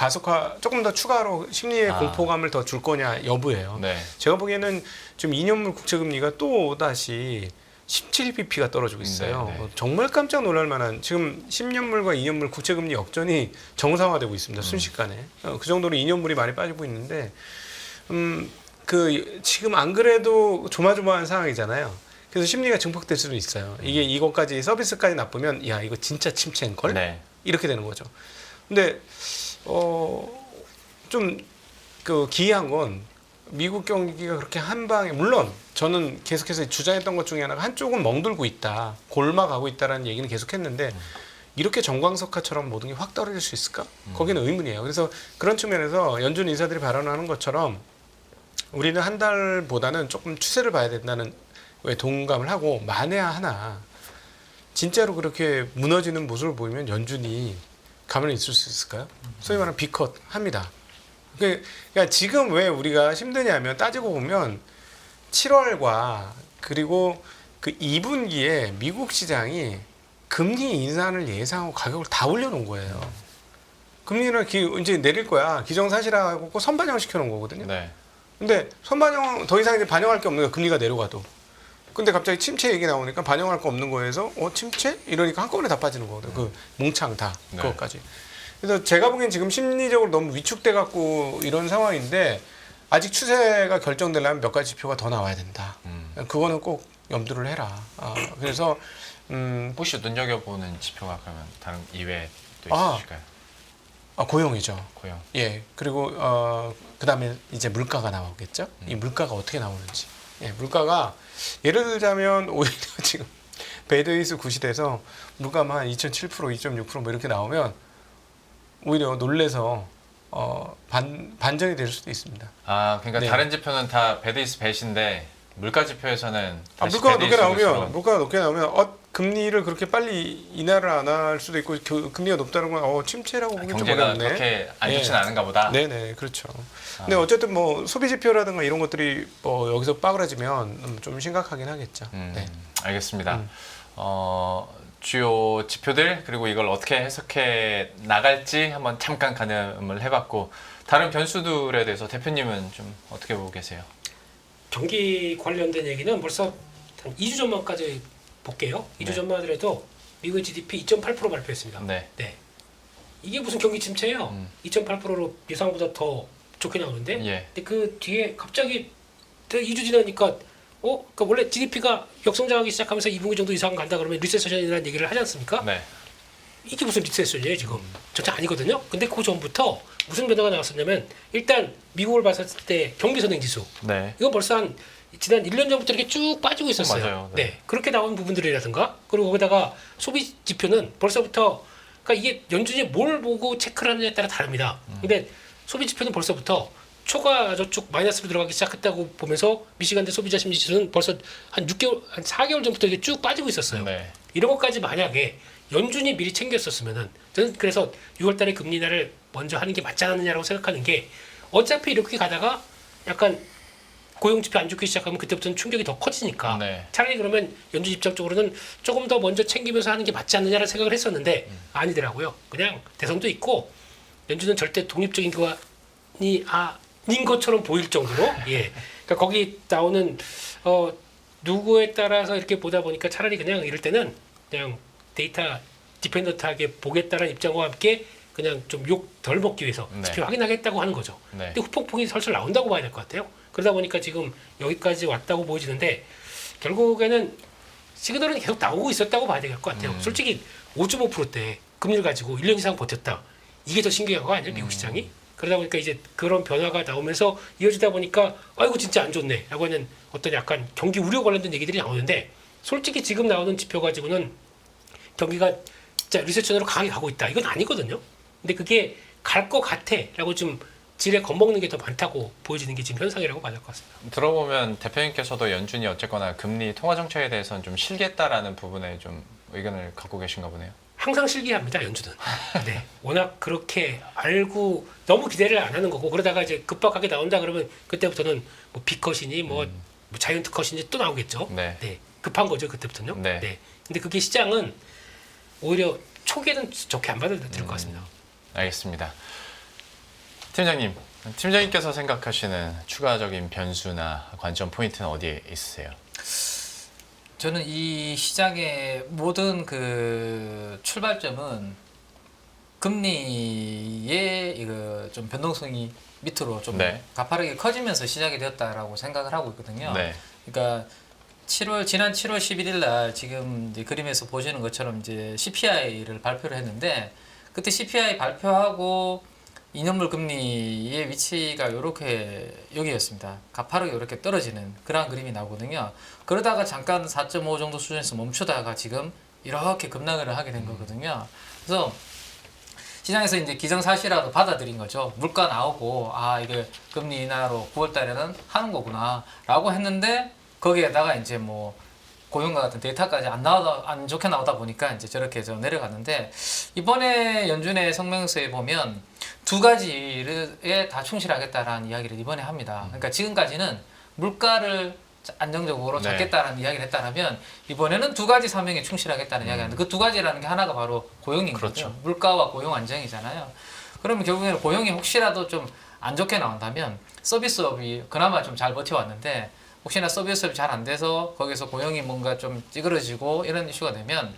조금 더 추가로 심리의 공포감을 더 줄 거냐 여부예요. 네, 제가 보기에는 지금 2년물 국채금리가 또 다시 17bp가 떨어지고 있어요. 네, 네. 정말 깜짝 놀랄 만한 지금 10년물과 2년물 국채금리 역전이 정상화되고 있습니다. 순식간에. 그 정도로 2년물이 많이 빠지고 있는데 지금 안 그래도 조마조마한 상황이잖아요. 그래서 심리가 증폭될 수도 있어요. 이게 이것까지 서비스까지 나쁘면 야 이거 진짜 침체인 걸 네, 이렇게 되는 거죠. 근데 좀 그 기이한 건 미국 경기가 그렇게 한 방에 물론 저는 계속해서 주장했던 것 중에 하나가 한쪽은 멍들고 있다, 골마가고 있다라는 얘기는 계속했는데 이렇게 정광석화처럼 모든 게 확 떨어질 수 있을까? 거기는 의문이에요. 그래서 그런 측면에서 연준 인사들이 발언하는 것처럼 우리는 한 달보다는 조금 추세를 봐야 된다는 왜 동감을 하고 만에야 하나 진짜로 그렇게 무너지는 모습을 보이면 연준이 가만히 있을 수 있을까요? 소위 말하는 비컷 합니다. 그러니까 지금 왜 우리가 힘드냐면 따지고 보면 7월과 그리고 그 2분기에 미국 시장이 금리 인상을 예상하고 가격을 다 올려놓은 거예요. 금리를 이제 내릴 거야. 기정사실하고 선반영 시켜놓은 거거든요. 네. 근데 선반영 더 이상 이제 반영할 게 없는 거야. 금리가 내려가도. 근데 갑자기 침체 얘기 나오니까 반영할 거 없는 거에서 침체? 이러니까 한꺼번에 다 빠지는 거거든. 그 몽창 다 네. 그것까지. 그래서 제가 보기엔 지금 심리적으로 너무 위축돼 갖고 이런 상황인데 아직 추세가 결정되려면 몇 가지 지표가 더 나와야 된다. 그거는 꼭 염두를 해라. 그래서 혹시 눈여겨보는 지표가 그러면 다른 이외에 또 아. 있으실까요? 고용이죠. 고용. 예. 그리고 그다음에 이제 물가가 나오겠죠. 이 물가가 어떻게 나오는지. 예, 물가가 예를 들자면 오히려 지금 베드이스 구시대에서 물가만 한 2.7%, 2.6%뭐 이렇게 나오면 오히려 놀래서 반전이 될 수도 있습니다. 아, 그러니까 네. 다른 지표는 다 배드이스 배신데 물가 지표에서는 다시 물가가 높게 배드이스 나오면 구시로. 물가가 높게 나오면 금리를 그렇게 빨리 인하를 안 할 수도 있고 금리가 높다는 건 침체라고 보기 좀 경제가 어렵네. 그렇게 안 예. 좋지는 않은가 보다. 네네 그렇죠. 근데 어쨌든 뭐 소비 지표라든가 이런 것들이 뭐 여기서 빠그라지면 좀 심각하긴 하겠죠. 네. 알겠습니다. 주요 지표들 그리고 이걸 어떻게 해석해 나갈지 한번 잠깐 가늠을 해봤고 다른 변수들에 대해서 대표님은 좀 어떻게 보고 계세요? 경기 관련된 얘기는 벌써 한 2주 전만까지 볼게요. 2주 네. 전만 하더라도 미국의 GDP 2.8% 발표했습니다. 네. 이게 무슨 경기 침체예요? 2.8%로 예상보다 더 좋게 나오는데 예. 근데 그 뒤에 갑자기 2주 지나니까 그러니까 원래 GDP가 역성장하기 시작하면서 2분기 정도 이상 간다 그러면 리세션이라는 얘기를 하지 않습니까? 네. 이게 무슨 리세션이에요 지금? 전혀 아니거든요. 근데 그 전부터 무슨 변화가 나왔었냐면 일단 미국을 봤을 때 경기 선행 지수 네. 이거 벌써 한 지난 1년 전부터 이렇게 쭉 빠지고 있었어요. 맞아요. 네. 네. 그렇게 나온 부분들이라든가 그리고 거기다가 소비 지표는 벌써부터 그러니까 이게 연준이 뭘 보고 체크를 하느냐에 따라 다릅니다. 근데 소비 지표는 벌써부터 초과 저축 마이너스로 들어가기 시작했다고 보면서 미시간대 소비자 심리 지수는 벌써 한 6개월, 한 4개월 전부터 이게 쭉 빠지고 있었어요. 네. 이런 것까지 만약에 연준이 미리 챙겼었으면은 저는 그래서 6월달에 금리 인하를 먼저 하는 게 맞지 않느냐라고 생각하는 게 어차피 이렇게 가다가 약간 고용 지표 안 좋기 시작하면 그때부터는 충격이 더 커지니까 네. 차라리 그러면 연준 입장적으로는 조금 더 먼저 챙기면서 하는 게 맞지 않느냐라는 생각을 했었는데 아니더라고요. 그냥 대선도 있고 연준은 절대 독립적인 기관이 아닌 것처럼 보일 정도로 예. 그러니까 거기 나오는 누구에 따라서 이렇게 보다 보니까 차라리 그냥 이럴 때는 그냥 데이터 디펜던트하게 보겠다는 입장과 함께 그냥 좀 욕 덜 먹기 위해서 네. 지표 확인하겠다고 하는 거죠. 네. 근데 후폭풍이 설설 나온다고 봐야 될 것 같아요. 그러다 보니까 지금 여기까지 왔다고 보여지는데 결국에는 시그널은 계속 나오고 있었다고 봐야 될 것 같아요. 솔직히 5.5%대 금리를 가지고 1년 이상 버텼다. 이게 더 신기한 거 아니에요? 미국 시장이? 그러다 보니까 이제 그런 변화가 나오면서 이어지다 보니까 아이고 진짜 안 좋네 라고 하는 어떤 약간 경기 우려 관련된 얘기들이 나오는데 솔직히 지금 나오는 지표 가지고는 경기가 진짜 리세션으로 강하게 가고 있다. 이건 아니거든요. 근데 그게 갈 것 같아 라고 좀 지레 겁먹는 게 더 많다고 보여지는 게 지금 현상이라고 봐야 될 것 같습니다. 들어보면 대표님께서도 연준이 어쨌거나 금리 통화 정책에 대해서는 좀 실겠다라는 부분에 좀 의견을 갖고 계신가 보네요. 항상 실기합니다 연준은. 네, 워낙 그렇게 알고 너무 기대를 안 하는 거고 그러다가 이제 급박하게 나온다 그러면 그때부터는 뭐 비컷이니 뭐 자이언트 컷이니 또 나오겠죠. 네. 급한 거죠 그때부터는요. 네. 근데 그게 시장은 오히려 초기에는 좋게 안 받아들일 것 같습니다. 알겠습니다. 팀장님께서 생각하시는 추가적인 변수나 관점 포인트는 어디에 있으세요? 저는 이 시장의 모든 그 출발점은 금리의 이거 좀 변동성이 밑으로 좀 네. 가파르게 커지면서 시작이 되었다라고 생각을 하고 있거든요. 네. 그러니까 지난 7월 11일 날 지금 이제 그림에서 보시는 것처럼 이제 CPI를 발표를 했는데 그때 CPI 발표하고 2년물 금리의 위치가 이렇게 여기였습니다. 가파르게 이렇게 떨어지는 그런 그림이 나오거든요. 그러다가 잠깐 4.5 정도 수준에서 멈추다가 지금 이렇게 급락을 하게 된 거거든요. 그래서 시장에서 이제 기정사실화도 받아들인 거죠. 물가 나오고 이게 금리 인하로 9월 달에는 하는 거구나라고 했는데 거기에다가 이제 뭐 고용과 같은 데이터까지 안 좋게 나오다 보니까 이제 저렇게 좀 내려갔는데 이번에 연준의 성명서에 보면 두 가지에 다 충실하겠다라는 이야기를 이번에 합니다. 그러니까 지금까지는 물가를 안정적으로 네. 잡겠다라는 이야기를 했다면 이번에는 두 가지 사명에 충실하겠다는 이야기하는데 그 두 가지라는 게 하나가 바로 고용인 그렇죠. 거죠. 물가와 고용 안정이잖아요. 그러면 결국에는 고용이 혹시라도 좀 안 좋게 나온다면 서비스업이 그나마 좀 잘 버텨왔는데 혹시나 서비스업이 잘 안 돼서 거기서 고용이 뭔가 좀 찌그러지고 이런 이슈가 되면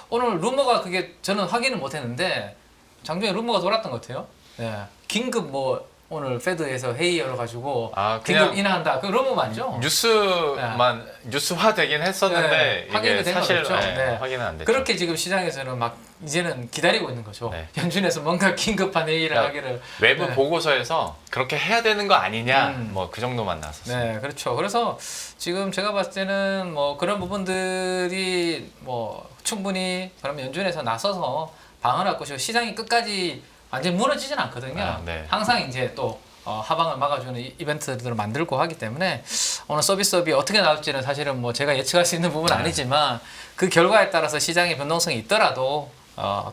오늘 루머가 그게 저는 확인을 못했는데 장중에 루머가 돌았던 것 같아요. 예. 긴급 뭐 오늘 페드에서 회의 열어가지고 그냥 긴급 인하한다. 그 루머 맞죠? 뉴스만 뉴스화 되긴 했었는데 네, 확인이 이게 된 사실 거죠. 네. 확인은 안 됐죠. 그렇게 지금 시장에서는 막 이제는 기다리고 있는 거죠. 네. 연준에서 뭔가 긴급한 회의를 그러니까 하기를. 외부 네. 보고서에서 그렇게 해야 되는 거 아니냐 음. 뭐 그 정도만 나왔었어요. 네, 그렇죠. 그래서 지금 제가 봤을 때는 뭐 그런 부분들이 뭐 충분히 그러면 연준에서 나서서 방어할 것이고 시장이 끝까지 완전히 무너지진 않거든요. 네. 항상 이제 또 하방을 막아주는 이벤트들을 만들고 하기 때문에 오늘 서비스업이 어떻게 나올지는 사실은 뭐 제가 예측할 수 있는 부분은 아니지만 그 결과에 따라서 시장의 변동성이 있더라도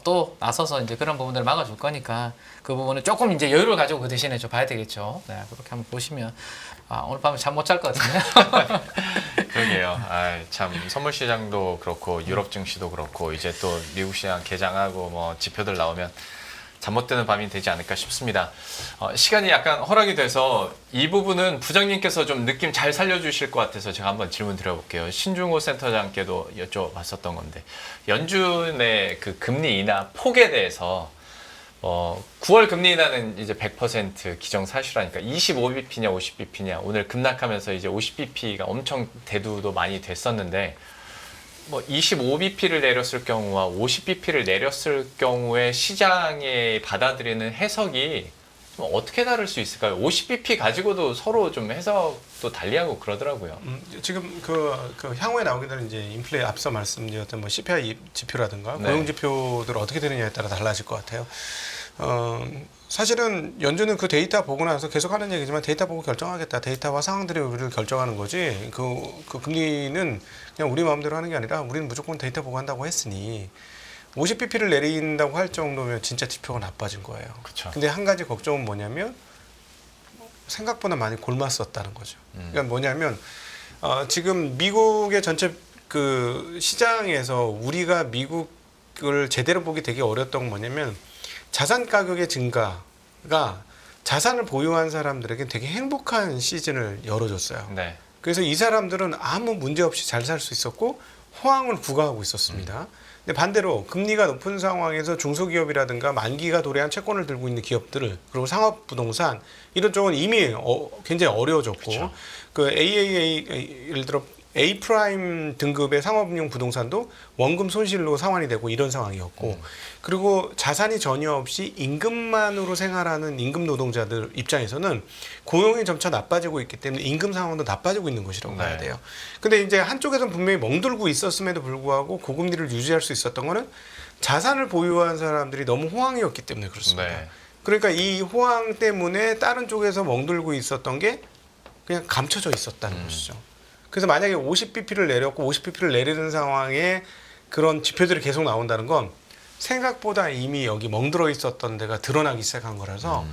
또 나서서 이제 그런 부분들을 막아줄 거니까 그 부분은 조금 이제 여유를 가지고 그 대신에 좀 봐야 되겠죠. 네, 그렇게 한번 보시면 오늘 밤에 잠 못 잘 것 같은데. 그러게요. 참 선물 시장도 그렇고 유럽 증시도 그렇고 이제 또 미국 시장 개장하고 뭐 지표들 나오면 잠 못 드는 밤이 되지 않을까 싶습니다. 시간이 약간 허락이 돼서 이 부분은 부장님께서 좀 느낌 잘 살려주실 것 같아서 제가 한번 질문 드려볼게요. 신중호 센터장께도 여쭤봤었던 건데 연준의 그 금리 인하 폭에 대해서 9월 금리 인하는 이제 100% 기정사실하니까 25bp냐 50bp냐 오늘 급락하면서 이제 50bp가 엄청 대두도 많이 됐었는데 뭐 25bp를 내렸을 경우와 50bp를 내렸을 경우에 시장에 받아들이는 해석이 좀 어떻게 다를 수 있을까요? 50bp 가지고도 서로 좀 해석도 달리하고 그러더라고요. 지금 그 향후에 나오게 되는 이제 인플레 앞서 말씀드렸던 뭐 CPI 지표라든가 네. 고용 지표들 어떻게 되느냐에 따라 달라질 것 같아요. 사실은 연준은 그 데이터 보고 나서 계속 하는 얘기지만 데이터 보고 결정하겠다. 데이터와 상황들이 우리를 결정하는 거지. 그 금리는 그냥 우리 마음대로 하는 게 아니라 우리는 무조건 데이터 보고 한다고 했으니 50bp를 내린다고 할 정도면 진짜 지표가 나빠진 거예요. 그렇죠. 근데 한 가지 걱정은 뭐냐면 생각보다 많이 골맞었다는 거죠. 그러니까 뭐냐면 지금 미국의 전체 그 시장에서 우리가 미국을 제대로 보기 되게 어려웠던 건 뭐냐면 자산 가격의 증가가 자산을 보유한 사람들에게 되게 행복한 시즌을 열어줬어요. 네. 그래서 이 사람들은 아무 문제 없이 잘 살 수 있었고 호황을 구가하고 있었습니다. 근데 반대로 금리가 높은 상황에서 중소기업이라든가 만기가 도래한 채권을 들고 있는 기업들을 그리고 상업부동산 이런 쪽은 이미 굉장히 어려워졌고 그쵸. 그 AAA 예를 들어 A 프라임 등급의 상업용 부동산도 원금 손실로 상환이 되고 이런 상황이었고 그리고 자산이 전혀 없이 임금만으로 생활하는 임금 노동자들 입장에서는 고용이 점차 나빠지고 있기 때문에 임금 상황도 나빠지고 있는 것이라고 네. 봐야 돼요. 근데 이제 한쪽에서는 분명히 멍들고 있었음에도 불구하고 고금리를 유지할 수 있었던 거는 자산을 보유한 사람들이 너무 호황이었기 때문에 그렇습니다. 네. 그러니까 이 호황 때문에 다른 쪽에서 멍들고 있었던 게 그냥 감춰져 있었다는 것이죠. 그래서 만약에 50bp를 내렸고 50bp를 내리는 상황에 그런 지표들이 계속 나온다는 건 생각보다 이미 여기 멍들어 있었던 데가 드러나기 시작한 거라서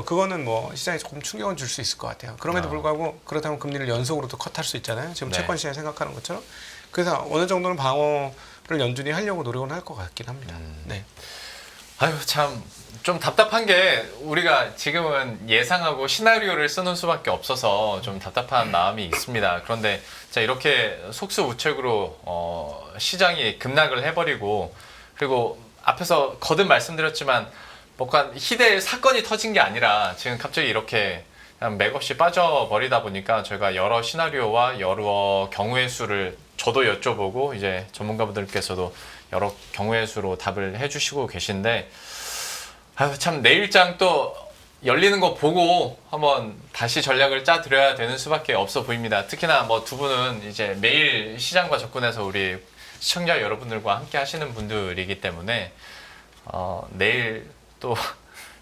그거는 뭐 시장에 조금 충격을 줄 수 있을 것 같아요. 그럼에도 불구하고 그렇다면 금리를 연속으로 또 컷할 수 있잖아요. 지금 네. 채권 시장이 생각하는 것처럼. 그래서 어느 정도는 방어를 연준이 하려고 노력은 할 것 같긴 합니다. 네. 아유 참 좀 답답한 게 우리가 지금은 예상하고 시나리오를 쓰는 수밖에 없어서 좀 답답한 마음이 있습니다. 그런데 자 이렇게 속수무책으로 시장이 급락을 해버리고 그리고 앞에서 거듭 말씀드렸지만 뭔가 희대의 사건이 터진 게 아니라 지금 갑자기 이렇게 그냥 맥없이 빠져버리다 보니까 저희가 여러 시나리오와 여러 경우의 수를 저도 여쭤보고 이제 전문가분들께서도 여러 경우의 수로 답을 해주시고 계신데 아유 참 내일장 또 열리는 거 보고 한번 다시 전략을 짜 드려야 되는 수밖에 없어 보입니다. 특히나 뭐 두 분은 이제 매일 시장과 접근해서 우리 시청자 여러분들과 함께 하시는 분들이기 때문에 내일 또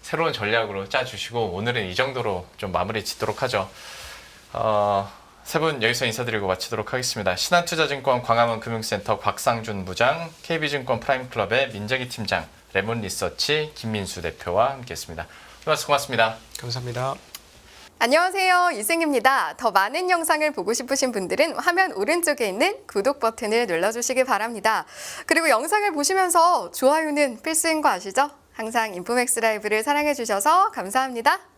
새로운 전략으로 짜 주시고 오늘은 이 정도로 좀 마무리 짓도록 하죠. 세 분 여기서 인사드리고 마치도록 하겠습니다. 신한투자증권 광화문 금융센터 곽상준 부장, KB증권 프라임클럽의 민정희 팀장, 레몬리서치 김민수 대표와 함께했습니다. 고맙습니다. 감사합니다. 안녕하세요. 이승입니다. 더 많은 영상을 보고 싶으신 분들은 화면 오른쪽에 있는 구독 버튼을 눌러주시기 바랍니다. 그리고 영상을 보시면서 좋아요는 필수인 거 아시죠? 항상 인포맥스 라이브를 사랑해 주셔서 감사합니다.